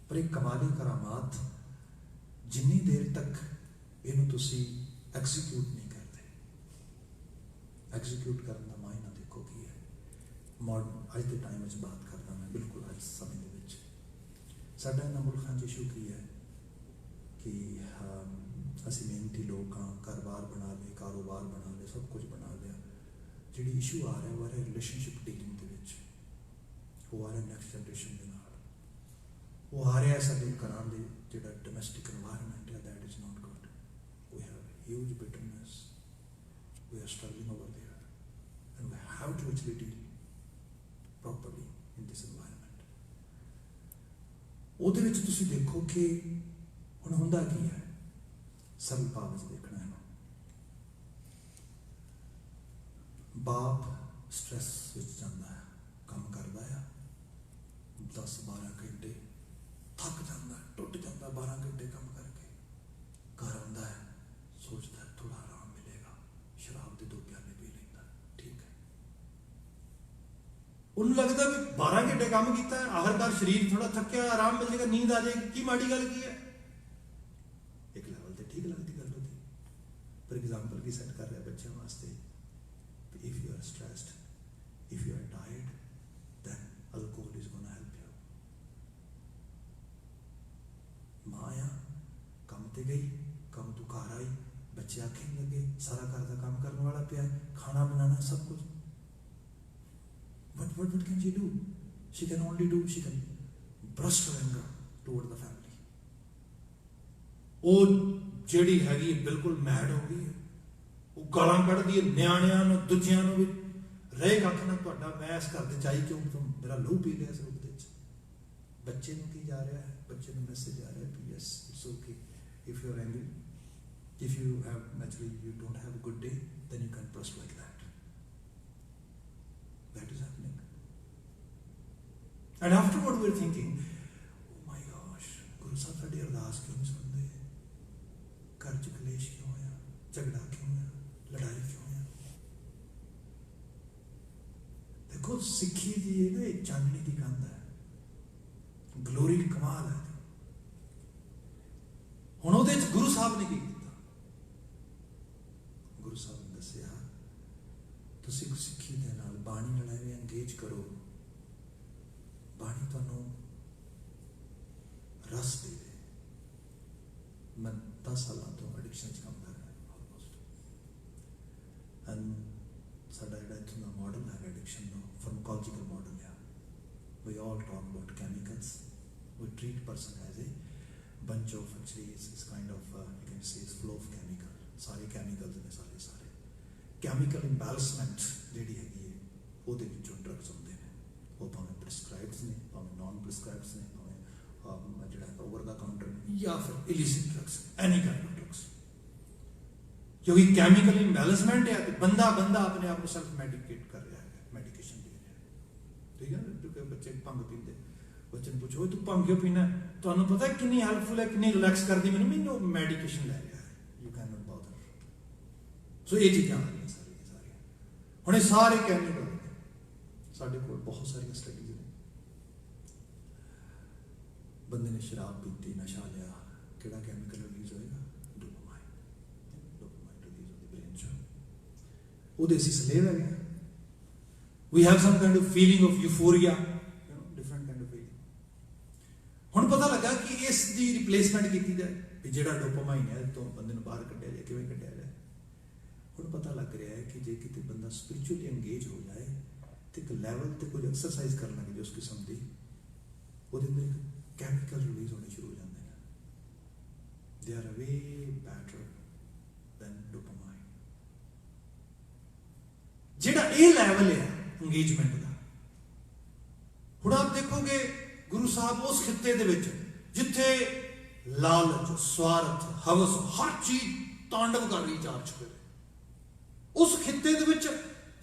पर एक कमाले करामात जिन्नी देर तक इनू तुसी एग्जीक्यूट नहीं करते, एग्जीक्यूट करने का मायना देखो की है। मॉडर्न अज के टाइम में बात करना मैं बिल्कुल अज समय के साडा इन्हां मुल्कां च इशू की है कि असीं मेहनती लोग हाँ, घर बार बना ले, कारोबार बना ले, सब कुछ बना लिया, जिहड़ी इशू आ रहा है वो आ रहा रिलेशनशिप डीलिंग दे विच, वो आ रहा नेक्स्ट जनरेशन के नाल, वो आ रहा है साडे घरां दे जिहड़ा डोमैस्टिक एनवायरनमेंट है, that is not good. We have huge bitterness. We are struggling over there, and we have to actually deal properly in this environment. ਉਹਦੇ ਵਿੱਚ ਤੁਸੀਂ ਦੇਖੋ ਕਿ ਹੁਣ ਹੁੰਦਾ ਕੀ ਹੈ, ਸਰਲ ਭਾਵ ਵਿੱਚ ਦੇਖਣਾ ਹੈ। ਬਾਪ ਸਟ੍ਰੈਸ ਵਿੱਚ ਜਾਂਦਾ ਹੈ, ਕੰਮ ਕਰਦਾ ਹੈ 10-12 ਘੰਟੇ, ਥੱਕ ਜਾਂਦਾ, ਟੁੱਟ ਜਾਂਦਾ 12 ਘੰਟੇ ਕੰਮ ਕਰਕੇ, ਘਰ ਆਉਂਦਾ ਹੈ, सोचता है थोड़ा आराम मिलेगा, शराब के 2 प्याले पी लेता, ठीक है। उन्हें लगता भी 12 घंटे काम किया है, आखिरकार शरीर थोड़ा थकिया, आराम मिल जाएगा, नींद आ जाएगी, की माड़ी गल की है। एक लेवल से ठीक लगती गल होती, पर एग्जाम्पल की सेट कर रहा है बच्चों वास्ते, if you are stressed, if you are tired, then alcohol is gonna help you. मां आ काम ते गई, काम तू घर आई, बच्चे आखे नहीं लगे, सारा घर का काम करने वाला पिया, खाना बनाना सब कुछ। What can she do? She can only do, she can burst her anger toward the family. वो जेड़ी हैगी बिल्कुल मैड हो गई है, वो गालां कढ़दी है न्याणियां नूं, दूजियां नूं भी, रहे कख ना तुहाडा, मैं इस घर दे चाही क्यों, तुम मेरा लहू पी लिया इस रूप दे विच। बच्चे नूं की जा रहा है, बच्चे नूं मैसेज आ रहा है कि yes it's okay, if you are angry, if you have naturally you don't have a good day, then you can burst like that. That is happening. And afterward we're thinking, oh my gosh, Guru Sahib साडी अरदास क्यों नहीं सुनते, घर च कलेश क्यों होया, झगड़ा क्यों होया, लड़ाई क्यों होया। देखो सिक्खी दी ना चांदनी दी कंध है, ग्लोरी कमाल है। हुण उहदे च गुरु साहब ने की गुरु साहब ने दसिया, तुसी सिक्खी दे नाल बाणी नाल एवें एंगेज करो, बाणी तुहानूं रस दे दे। मैं 10 साल तो एडिक्शन काम कर रहा ऑलमोस्ट, एंड साडा जिहड़ा इत्थों दा मॉडल है एडिक्शन दा फार्माकोलॉजिकल मॉडल है। We all talk about chemicals, we treat person as a bunch of actually is kind of you can say is flow of chemical, सारे chemicals ने सारे chemical imbalancement ਜਿਹੜੀ ਹੈਗੀ ਹੈ ਉਹਦੇ ਵਿੱਚੋਂ drugs ਹੁੰਦੇ ਨੇ, ਉਹ ਭਾਵੇਂ prescribed ਨੇ, ਭਾਵੇਂ non prescribed ਨੇ, ਭਾਵੇਂ ਜਿਹੜਾ over the counter ਜਾਂ ਫਿਰ illicit drugs, any kind of drugs, क्योंकि chemical imbalancement है तो बंदा अपने आप को self medicate कर रहा है, medication ले रहा है, ठीक है ना। क्योंकि बच्चे भंग पीते, बच्चे पूछो तू भंग क्यों पीना, तुहानू पता है कितनी हेल्पफुल है, कितनी रिलैक्स करती मैनू मैडिकेशन लै लिया है, यू कैन नॉट बॉदर। सो ये चीज़ां आ रही सारियां हुण ये सारे कैमिकल ने, साडे कोल बहुत सारियां स्टडीज ने। बंदे ने शराब पीती, नशा लिया, किहड़ा कैमिकल रिलीज होएगा? डोपामाइन। डोपामाइन रिलीज होती ब्रेन चो, ਉਹਦੇ ਅਸੀਂ ਸਲੇਵ ਹੈਗੇ। We have some kind of feeling of euphoria, different kind of feeling. ਹੁਣ ਪਤਾ ਲੱਗਾ ਕਿ ਇਸ ਦੀ ਰਿਪਲੇਸਮੈਂਟ ਕੀਤੀ ਜਾਏ, ਵੀ ਜਿਹੜਾ ਡੋਪਾਮਾਈਨ ਹੈ ਤੋਂ ਬੰਦੇ ਨੂੰ ਬਾਹਰ ਕੱਢਿਆ ਜਾਏ, ਕਿਵੇਂ ਕੱਢਿਆ ਜਾਏ। ਹੁਣ ਪਤਾ ਲੱਗ ਰਿਹਾ ਹੈ ਕਿ ਜੇ ਕਿਤੇ ਬੰਦਾ ਸਪਿਰਿਚੁਅਲੀ ਇੰਗੇਜ ਹੋ ਜਾਏ ਤੇ ਇੱਕ ਲੈਵਲ ਤੇ ਕੁਝ ਐਕਸਰਸਾਈਜ਼ ਕਰਨ ਲੱਗੇ ਉਸ ਕਿਸਮ ਦੀ, ਉਹਦੇ ਅੰਦਰ ਇੱਕ ਕੈਮੀਕਲ ਰਿਲੀਜ਼ ਹੋਣੇ ਸ਼ੁਰੂ ਹੋ ਜਾਂਦੇ ਨੇ। They are way better than dopamine. ਜਿਹੜਾ ਇਹ ਲੈਵਲ ਹੈ ਇੰਗੇਜਮੈਂਟ ਦਾ, ਹੁਣ ਆਪ ਦੇਖੋਗੇ ਗੁਰੂ ਸਾਹਿਬ ਉਸ ਖਿੱਤੇ ਦੇ ਵਿੱਚ ਜਿੱਥੇ ਲਾਲਚ, ਸਵਾਰਥ, ਹਵਸ, ਹਰ ਚੀਜ਼ ਤਾਂਡਵ ਕਰ ਰਹੀ ਚਾਰ ਚੁੱਕੇ, ਉਸ ਖਿੱਤੇ ਦੇ ਵਿੱਚ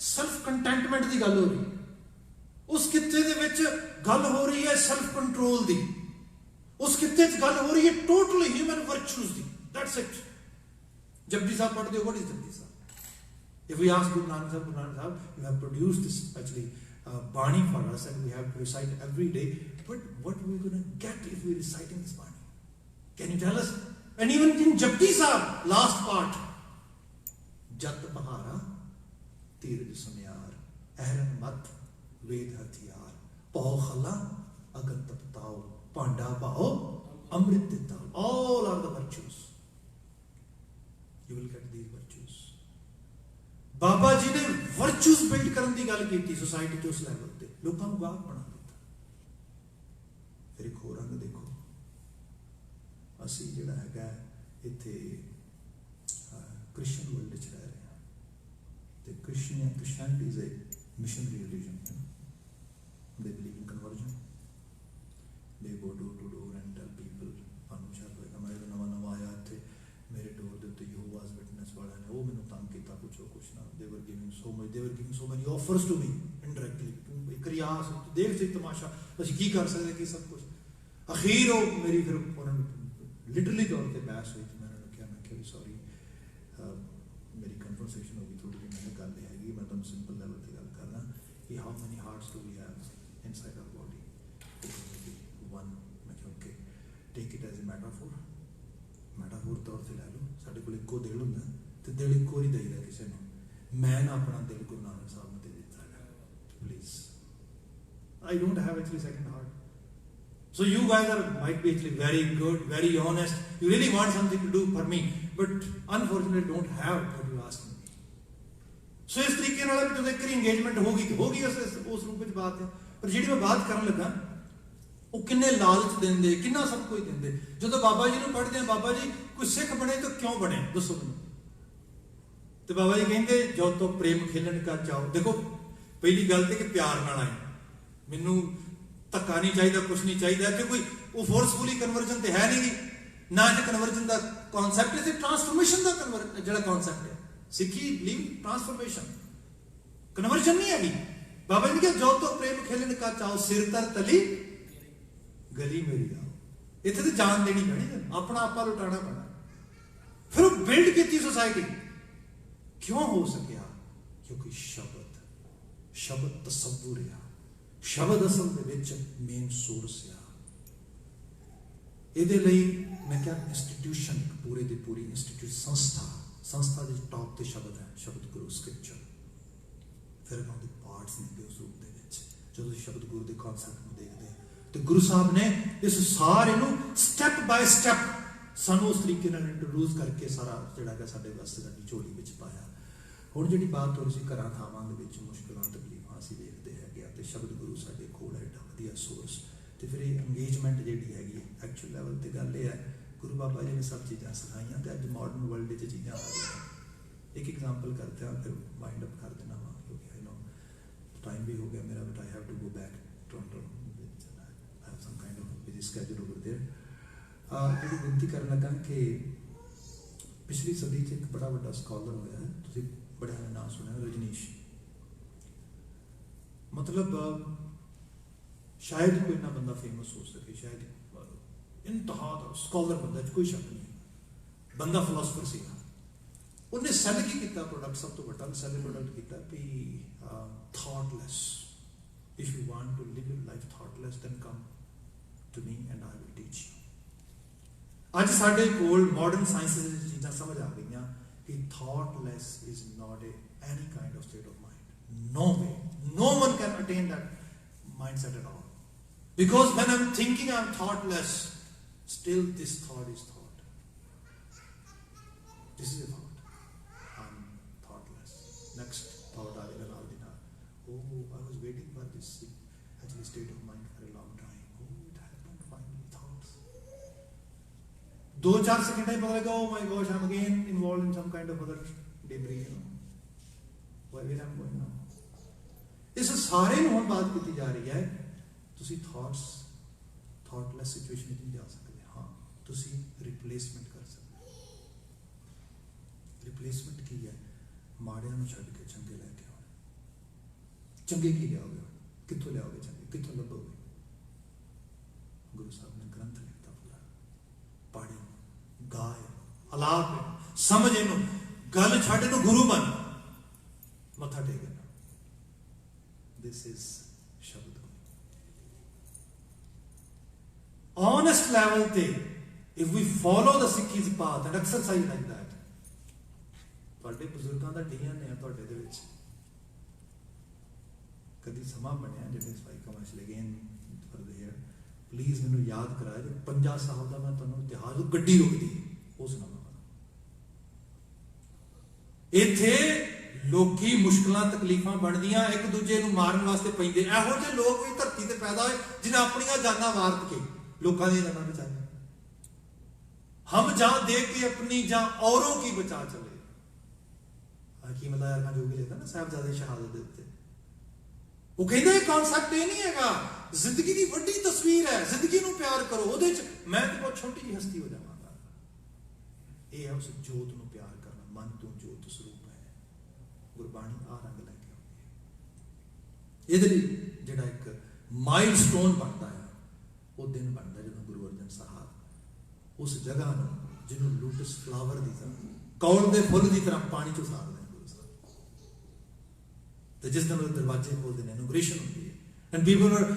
ਸੈਲਫ ਕੰਟੈਂਟਮੈਂਟ ਦੀ ਗੱਲ ਹੋ ਰਹੀ, ਉਸ ਖਿੱਤੇ ਦੇ ਵਿੱਚ ਗੱਲ ਹੋ ਰਹੀ ਹੈ ਸੈਲਫ ਕੰਟਰੋਲ ਦੀ, ਉਸ ਖਿੱਤੇ 'ਚ ਗੱਲ ਹੋ ਰਹੀ ਹੈ ਟੋਟਲੀ ਹਿਊਮਨ ਵਰਚੂਸ ਦੀ। That's it. ਜਪਜੀ ਸਾਹਿਬ ਪੜ੍ਹਦੇ ਹੋ, what is Japji Sahib? If we ask Guru Nanak Sahib, you have produced this actually Bani for us and we have to recite every day, but what are we going to get if we are reciting this Bani? Can you tell us? And even in Japji Sahib, last part, Jat Bahara, Tiraj Sunyar, Ehran Mat, Ved Hathiyar, Pao Khala, Agan Taptao, Panda Bao, Amrit Ditao, all are the virtues. You will get these virtues. Baba ji ਨੇ virtues build ਕਰਨ ਦੀ ਗੱਲ ਕੀਤੀ society 'ਚ, ਉਸ level ਤੇ ਲੋਕਾਂ ਨੂੰ ਗਾਹਕ ਬਣਾ ਦਿੱਤਾ। ਫਿਰ ਇੱਕ ਹੋਰ ਰੰਗ ਦੇਖੋ, ਅਸੀਂ ਜਿਹੜਾ ਹੈਗਾ ਇੱਥੇ ਕ੍ਰਿਸਚਨ ਵਰਲਡ 'ਚ ਰਹਿ ਰਹੇ ਹਾਂ, ਤੇ Christianity is a missionary religion. They believe in conversion, they go door to door and tell people. ਤੁਹਾਨੂੰ ਸ਼ਾਇਦ ਹੋਏਗਾ ਮੈਂ ਜਦੋਂ ਨਵਾਂ ਆਇਆ ਇੱਥੇ, ਮੇਰੇ ਡੋਰ ਦੇ ਉੱਤੇ ਯਹੋਵਾਸ ਵਿਟਨੈਸ ਵਾਲਿਆਂ ਨੇ ਉਹ ਮੈਨੂੰ ਤੰਗ ਕੀਤਾ, ਪੁੱਛੋ ਕੁਛ ਨਾ। they were giving so many offers to me indirectly। ਇੱਕ ਰਿਆਸ ਦੇਖ ਸੀ ਤਮਾਸ਼ਾ, ਅਸੀਂ ਕੀ ਕਰ ਸਕਦੇ, ਕੀ ਸਭ ਕੁਝ। ਅਖੀਰ ਉਹ ਮੇਰੀ ਫਿਰ ਉਹਨਾਂ ਨੂੰ ਲਿਟਰਲੀ ਤੌਰ ਤੇ ਬਹਿਸ ਹੋਈ, ਮੈਂ ਉਹਨਾਂ ਨੂੰ ਕਿਹਾ, ਮੈਂ ਕਿਹਾ ਸੌਰੀ, ਮੇਰੀ ਕਨਵਰਸੇਸ਼ਨ ਹੋ ਗਈ ਥੋੜੀ ਜਿਹੀ। ਮੈਨੂੰ ਗੱਲ ਇਹ ਹੈਗੀ, ਮੈਂ ਤੁਹਾਨੂੰ ਸਿੰਪਲ ਲੈਵਲ ਤੇ ਗੱਲ ਕਰਨਾ ਕਿ how many hearts do we have inside our body? One. ਮੈਂ ਕਿਹਾ okay, take it as a metaphor ਤੌਰ ਤੇ ਲੈ ਲਓ। ਸਾਡੇ ਕੋਲ ਇੱਕੋ ਦਿਲ ਹੁੰਦਾ ਤੇ ਦਿਲ ਇੱਕੋ ਹੀ ਦੇਈਦਾ ਕਿਸੇ ਨੂੰ। ਮੈਂ ਨਾ ਆਪਣਾ ਦਿਲ ਗੁਰੂ ਨਾਨਕ ਸਾਹਿਬ ਨੂੰ ਦੇ ਦਿੱਤਾ ਹੈ, please. I don't have actually second heart. So you guys might be actually very good, very honest. You really want something to do for me, but unfortunately don't have what you ask me. So ਇਸ ਤਰੀਕੇ ਨਾਲ ਜਦੋਂ ਇੱਕ engagement ਹੋ ਗਈ ਉਸ ਰੂਪ ਵਿੱਚ ਬਾਤ ਹੈ। ਪਰ ਜਿਹੜੀ ਮੈਂ ਬਾਤ ਕਰਨ ਲੱਗਾ, ਉਹ ਕਿੰਨੇ ਲਾਲਚ ਦਿੰਦੇ, ਕਿੰਨਾ ਸਭ ਕੁਝ ਦਿੰਦੇ। ਜਦੋਂ ਬਾਬਾ ਜੀ ਨੂੰ ਪੜ੍ਹਦੇ ਆ, ਬਾਬਾ ਜੀ ਕੋਈ ਸਿੱਖ ਬਣੇ ਤਾਂ ਕਿਉਂ ਬਣੇ, ਦੱਸੋ ਮੈਨੂੰ। ਤੇ ਬਾਬਾ ਜੀ ਕਹਿੰਦੇ ਜੋ ਤੋਂ ਪ੍ਰੇਮ ਖੇਲਣ ਕਾ ਚਾਓ। ਦੇਖੋ ਪਹਿਲੀ ਗੱਲ ਤੇ ਕਿ ਪਿਆਰ ਨਾਲ ਆਏ, ਮੈਨੂੰ ਧੱਕਾ ਨਹੀਂ ਚਾਹੀਦਾ, ਕੁਛ ਨਹੀਂ ਚਾਹੀਦਾ, ਕਿ ਕੋਈ ਉਹ ਫੋਰਸਫੁਲੀ ਕਨਵਰਜਨ ਤੇ ਹੈ ਨਹੀਂ, ਨਾ ਤੇ ਕਨਵਰਜਨ ਦਾ ਕਨਸੈਪਟ ਹੈ, ਤੇ ਟ੍ਰਾਂਸਫਰਮੇਸ਼ਨ ਦਾ ਜਿਹੜਾ ਕਨਸੈਪਟ ਹੈ। ਸਿੱਖੀ ਲਿਵ ਟ੍ਰਾਂਸਫਰਮੇਸ਼ਨ, ਕਨਵਰਜਨ ਨਹੀਂ ਹੈਗੀ। ਬਾਬਾ ਜੀ ਨੇ ਕਿਹਾ ਜੋ ਤੋਂ ਪ੍ਰੇਮ ਖੇਲਣ ਕਾ ਚਾਓ, ਸਿਰ ਤਰ ਤਲੀ ਗਲੀ ਮੇਰੀ ਆਓ। ਇੱਥੇ ਤੇ ਜਾਨ ਦੇਣੀ ਪੈਣੀ, ਆਪਣਾ ਆਪਾ ਲੁਟਾਉਣਾ ਪੈਣਾ। ਫਿਰ ਉਹ ਬਿਲਡ ਕੀਤੀ ਸੋਸਾਇਟੀ। ਕਿਉਂ ਹੋ ਸਕਿਆ? ਕਿਉਂਕਿ ਸ਼ਬਦ ਤਸੱਵੁਰ ਆ, ਸ਼ਬਦ ਅਸਲ ਦੇ ਵਿੱਚ ਮੇਨ ਸੋਰਸ ਆ। ਇਹਦੇ ਲਈ ਮੈਂ ਕਿਹਾ ਇੰਸਟੀਟਿਊਸ਼ਨ, ਪੂਰੇ ਦੀ ਪੂਰੀ ਇੰਸਟੀਟਿਊਟ, ਸੰਸਥਾ ਦੇ ਟੌਪ ਤੇ ਸ਼ਬਦ ਹੈ, ਸ਼ਬਦ ਗੁਰੂ ਸਕ੍ਰਿਪਚਰ। ਫਿਰ ਉਹਦੇ ਪਾਰਟਸ ਨੇ ਉਸ ਰੂਪ ਦੇ ਵਿੱਚ। ਜਦੋਂ ਸ਼ਬਦ ਗੁਰੂ ਦੇ ਕਨਸੈਪਟ ਨੂੰ ਦੇਖਦੇ ਤੇ ਗੁਰੂ ਸਾਹਿਬ ਨੇ ਇਸ ਸਾਰੇ ਨੂੰ ਸਟੈਪ ਬਾਏ ਸਟੈਪ ਸਾਨੂੰ ਉਸ ਤਰੀਕੇ ਨਾਲ ਇੰਟਰੋਡਿਊਸ ਕਰਕੇ ਸਾਰਾ ਜਿਹੜਾ ਕਿ ਸਾਡੇ ਵਾਸਤੇ ਸਾਡੀ ਝੋਲੀ ਵਿੱਚ ਪਾਇਆ। ਹੁਣ ਜਿਹੜੀ ਬਾਤ ਹੋ ਰਹੀ ਸੀ ਘਰਾਂ ਥਾਵਾਂ ਦੇ ਵਿੱਚ ਮੁਸ਼ਕਿਲਾਂ ਤਕਲੀਫਾਂ ਅਸੀਂ ਵੇਖਦੇ ਹੈਗੇ ਆ, ਤੇ ਸ਼ਬਦ ਗੁਰੂ ਸਾਡੇ ਕੋਲ ਹੈ, ਏਡਾ ਵਧੀਆ ਸੋਰਸ। ਤੇ ਫਿਰ ਇਹ ਇੰਗੇਜਮੈਂਟ ਜਿਹੜੀ ਹੈਗੀ ਐਕਚੁਅਲ ਲੈਵਲ ਤੇ ਗੱਲ ਇਹ ਹੈ, ਗੁਰੂ ਬਾਬਾ ਜੀ ਨੇ ਸਭ ਚੀਜ਼ਾਂ ਸਿਖਾਈਆਂ ਤੇ ਅੱਜ ਮਾਡਰਨ ਵਰਲਡ ਵਿੱਚ ਚੀਜ਼ਾਂ ਆ ਰਹੀਆਂ। ਇੱਕ ਐਗਜ਼ਾਮਪਲ ਕਰਦੇ ਹਾਂ, ਫਿਰ ਮਾਈਂਡ ਅਪ ਕਰ ਦੇਣਾ ਵਾ, ਕਿਉਂਕਿ ਆਈ ਨੋ ਟਾਈਮ ਵੀ ਹੋ ਗਿਆ ਮੇਰਾ, but I have to go back Toronto, I have some kind of busy schedule over there। ਜਿਹੜੀ ਬੇਨਤੀ ਕਰਨ ਲੱਗਾ ਕਿ ਪਿਛਲੀ ਸਦੀ 'ਚ ਇੱਕ ਬੜਾ ਵੱਡਾ ਸਕਾਲਰ ਹੋਇਆ ਹੈ, ਤੁਸੀਂ ਬੜਿਆਂ ਦਾ ਨਾਮ ਸੁਣਿਆ, ਰਜਨੀਸ਼। ਮਤਲਬ शायद ही कोई इन्ना बंदा फेमस हो सके, शायद इंतहा दा स्कॉलर बंदा, कोई शक नहीं। बंदा फिलोसफर सीगा, उन्हें सैल की किया प्रोडक्ट, सब तो बड़ा सैल प्रोडक्ट किया भी thoughtless. If you want to live your life thoughtless then come to me and I will teach you. अज साडे कोल मॉडर्न साइंस चीज़ां समझ आ गई कि thoughtless is not any kind of state of mind. No way, no one can attain that mindset at all, because when I'm thinking I'm thoughtless, still this thought is thought. This is a thought. I'm thoughtless. Next thought I will allow. Oh, I was waiting for this actually state of mind for a long time. Oh, it happened finally. Thoughts. 2-4 seconds I पता लगा, oh my gosh, I'm again involved in some kind of other debris. Where I'm going now? इस सारे हुण बात की जा रही है, तुसी थॉट्स थॉटलैस सिचुएशन में नहीं जा सकते। हाँ, तुसी रिप्लेसमेंट कर सकते। रिप्लेसमेंट की है, माड़ियां नूं छड्ड के चंगे लैके आओ। चंगे की लियाओगे, कित्थों लियाओगे चंगे, कित्थों लभोगे? गुरु साहब ने ग्रंथ लिखता पूरा, पढ़, गाय, अलाप, समझ इनू, गल छड्ड इनू, गुरु बन, मत्था take. This is Shabad Guru. Honest level te, if we follow the Sikh's path and exercise like that, ਤੁਹਾਡੇ ਬਜ਼ੁਰਗਾਂ ਦਾ DNA ਹੈ ਤੁਹਾਡੇ ਦੇ ਵਿੱਚ। ਕਦੀ ਸਮਾਂ ਬਣਿਆ ਜਿਹੜੇ ਸਫਾਈ ਕਮਾਸ਼ ਲਗੇਨ ਫॉर द ईयर, ਪਲੀਜ਼ ਮੈਨੂੰ ਯਾਦ ਕਰਾਇਆ ਜੇ ਪੰਜਾ ਸਾਹਿਬ ਦਾ ਮੈਂ ਤੁਹਾਨੂੰ ਇਤਿਹਾਸ ਗੱਡੀ ਰੁਕਦੀ ਉਹ ਸੁਣਾਵਾਂਗਾ। ਇੱਥੇ ਲੋਕੀ ਮੁਸ਼ਕਲਾਂ ਤਕਲੀਫਾਂ ਬਣਦੀਆਂ, ਇੱਕ ਦੂਜੇ ਨੂੰ ਮਾਰਨ ਵਾਸਤੇ ਪੈਂਦੇ। ਇਹੋ ਜਿਹੇ ਲੋਕ ਵੀ ਧਰਤੀ ਤੇ ਪੈਦਾ ਹੋਏ ਜਿਨ੍ਹਾਂ ਆਪਣੀਆਂ ਜਾਨਾਂ ਵਾਰਤ ਕੇ ਲੋਕਾਂ ਦੀਆਂ ਜਾਨਾਂ ਬਚਾਈਆਂ। ਹਮ ਜਾਨ ਦੇ ਕੇ ਆਪਣੀ ਜਾਂ ਔਰੋਂ ਕੀ ਬਚਾ ਚਲੇ। ਹਕੀਮ ਅਲਾ ਯਾਰ ਜੋ ਵੀ ਲਿਖਦਾ ਨਾ ਸਾਹਿਬਜ਼ਾਦੇ ਸ਼ਹਾਦਤ ਦੇ ਉੱਤੇ, ਉਹ ਕਹਿੰਦੇ ਇਹ ਕਨਸੈਪਟ ਇਹ ਨਹੀਂ ਹੈਗਾ, ਜ਼ਿੰਦਗੀ ਦੀ ਵੱਡੀ ਤਸਵੀਰ ਹੈ, ਜ਼ਿੰਦਗੀ ਨੂੰ ਪਿਆਰ ਕਰੋ, ਉਹਦੇ ਚ ਮੈਂ ਤੇ ਬਹੁਤ ਛੋਟੀ ਜਿਹੀ ਹਸਤੀ ਹੋ ਜਾਵਾਂਗਾ। ਇਹ ਹੈ ਉਸ ਜੋਤ ਨੂੰ ਪਿਆਰ ਕਰਨਾ, ਮਨ ਤੋਂ ਜੋਤ ਸਰੂਪ ਗੁਰਬਾਣੀ ਆ ਰੰਗ ਲੈ ਕੇ ਆਉਂਦੀ ਹੈ। ਇਹਦੇ ਲਈ ਜਿਹੜਾ ਇੱਕ ਮਾਈਲਸਟੋਨ ਬਣਦਾ ਹੈ, ਉਹ ਦਿਨ ਬਣਦਾ ਜਦੋਂ ਗੁਰੂ ਅਰਜਨ ਸਾਹਿਬ ਉਸ ਜਗ੍ਹਾ ਨੂੰ ਜਿਹਨੂੰ ਲੋਟਸ ਫਲਾਵਰ ਦੀ ਤਰ੍ਹਾਂ, ਕੌਲ ਦੇ ਫੁੱਲ ਦੀ ਤਰ੍ਹਾਂ ਪਾਣੀ ਚੋਂ ਸਾਰਦੇ ਨੇ ਗੁਰੂ ਸਾਹਿਬ, ਤੇ ਜਿਸ ਦਿਨ ਉਹ ਦਰਵਾਜ਼ੇ ਖੋਲਦੇ ਨੇ, ਇਨੋਗ੍ਰੇਸ਼ਨ ਹੁੰਦੀ ਹੈ। And people are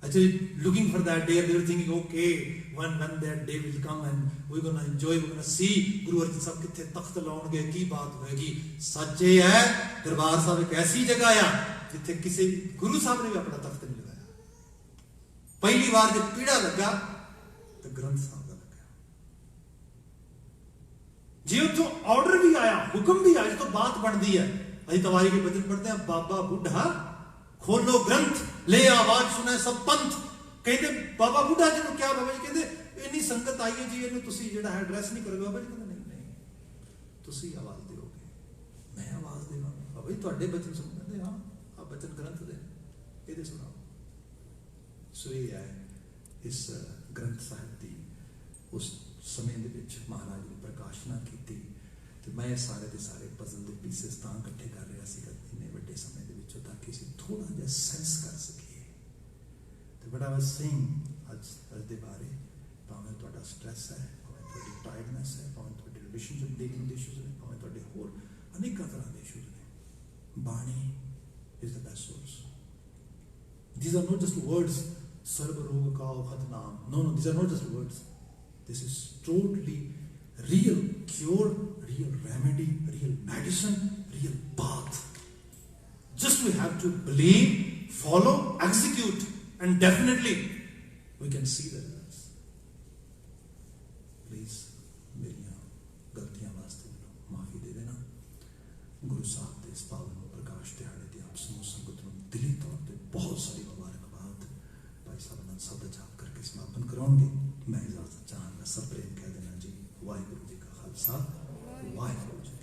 actually looking for that day, they were thinking, okay, when that day will come and we're going to enjoy, we're going to see Guru Arjan Sahib kithe takht launge, ki baat hoegi। सच ये है दरबार साहब एक ऐसी जगह है जिथे किसी गुरु साहब ने भी अपना तख्त नहीं लगाया। पहली बार जब पीड़ा लगा तो ग्रंथ साहब का लगा जी, उतो ऑर्डर भी आया, हुक्म भी आया, तो बात बनती है। अभी तवारी के भजन पढ़ते हैं, बाबा बुढ़ा खोलो ग्रंथ ले आवाज सुने सब पंथ। कहते बाबा बुढ़ा जी क्या, बाबा जी कहते इन्नी संगत आई है जी, इन्हें तुसी जेड़ा है एड्रेस नहीं करोगे। बाबा जी कहते नहीं, तुसी आवाज दोगे, मैं आवाज देवांगा। बाबा जी तुहाडे बचन सुनदे, हाँ आ बचन ग्रंथ दे, ਇਹਦੇ ਸੁਣਾਓ। ਸੋ ਇਹ ਹੈ ਇਸ ਗ੍ਰੰਥ ਸਾਹਿਬ ਦੀ ਉਸ ਸਮੇਂ ਦੇ ਵਿੱਚ ਮਹਾਰਾਜ ਨੇ ਪ੍ਰਕਾਸ਼ਨਾ ਕੀਤੀ, ਤੇ ਮੈਂ ਸਾਰੇ ਦੇ ਸਾਰੇ ਪਜ਼ਲ ਦੇ ਪੀਸਸ ਤਾਂ ਇਕੱਠੇ ਕਰ ਰਿਹਾ ਸੀਗਾ ਇੰਨੇ ਵੱਡੇ ਸਮੇਂ ਦੇ ਵਿੱਚੋਂ, ਤਾਂ ਕਿ ਅਸੀਂ ਥੋੜਾ ਜਿਹਾ ਸੈਂਸ ਕਰ ਸਕੀਏ। ਤੇ ਬੜਾ ਵਾਸ ਸੇਇੰਗ ਅੱਜ ਦੇ ਬਾਰੇ, ਭਾਵੇਂ ਤੁਹਾਡਾ ਸਟ੍ਰੈਸ ਹੈ, ਭਾਵੇਂ ਤੁਹਾਡੀ ਟਾਇਰਡਨੈਸ ਹੈ, ਭਾਵੇਂ ਤੁਹਾਡੇ ਰਿਲੇਸ਼ਨਸ਼ਿਪ ਡੀਲਿੰਗ ਦੇ ਇਸ਼ੂਜ਼ ਨੇ, ਭਾਵੇਂ ਤੁਹਾਡੇ ਹੋਰ ਅਨੇਕਾਂ ਤਰ੍ਹਾਂ ਦੇ ਇਸ਼ੂਜ਼ ਨੇ, ਬਾਣੀ is the best source. These are not just words, sarva roga ka bhat naam. No, these are not just words. This is totally real cure, real remedy, real medicine, real path. Just we have to believe, follow, execute, and definitely we can see the results. Please, मेरी गलतियां वास्ते माफी दे देना। गुरु साहब के इस पावन प्रकाश दिहाड़े की आप समूह संगत को दिली तौर पर बहुत सारी मुबारकबाद। भाई साहब अनंद साहब का जाप करके समापन कराओगे। मैं इजाजत चाहूँगा, सब प्रेम कह देना जी। वाहिगुरू जी का खालसा, वाहिगुरू जी।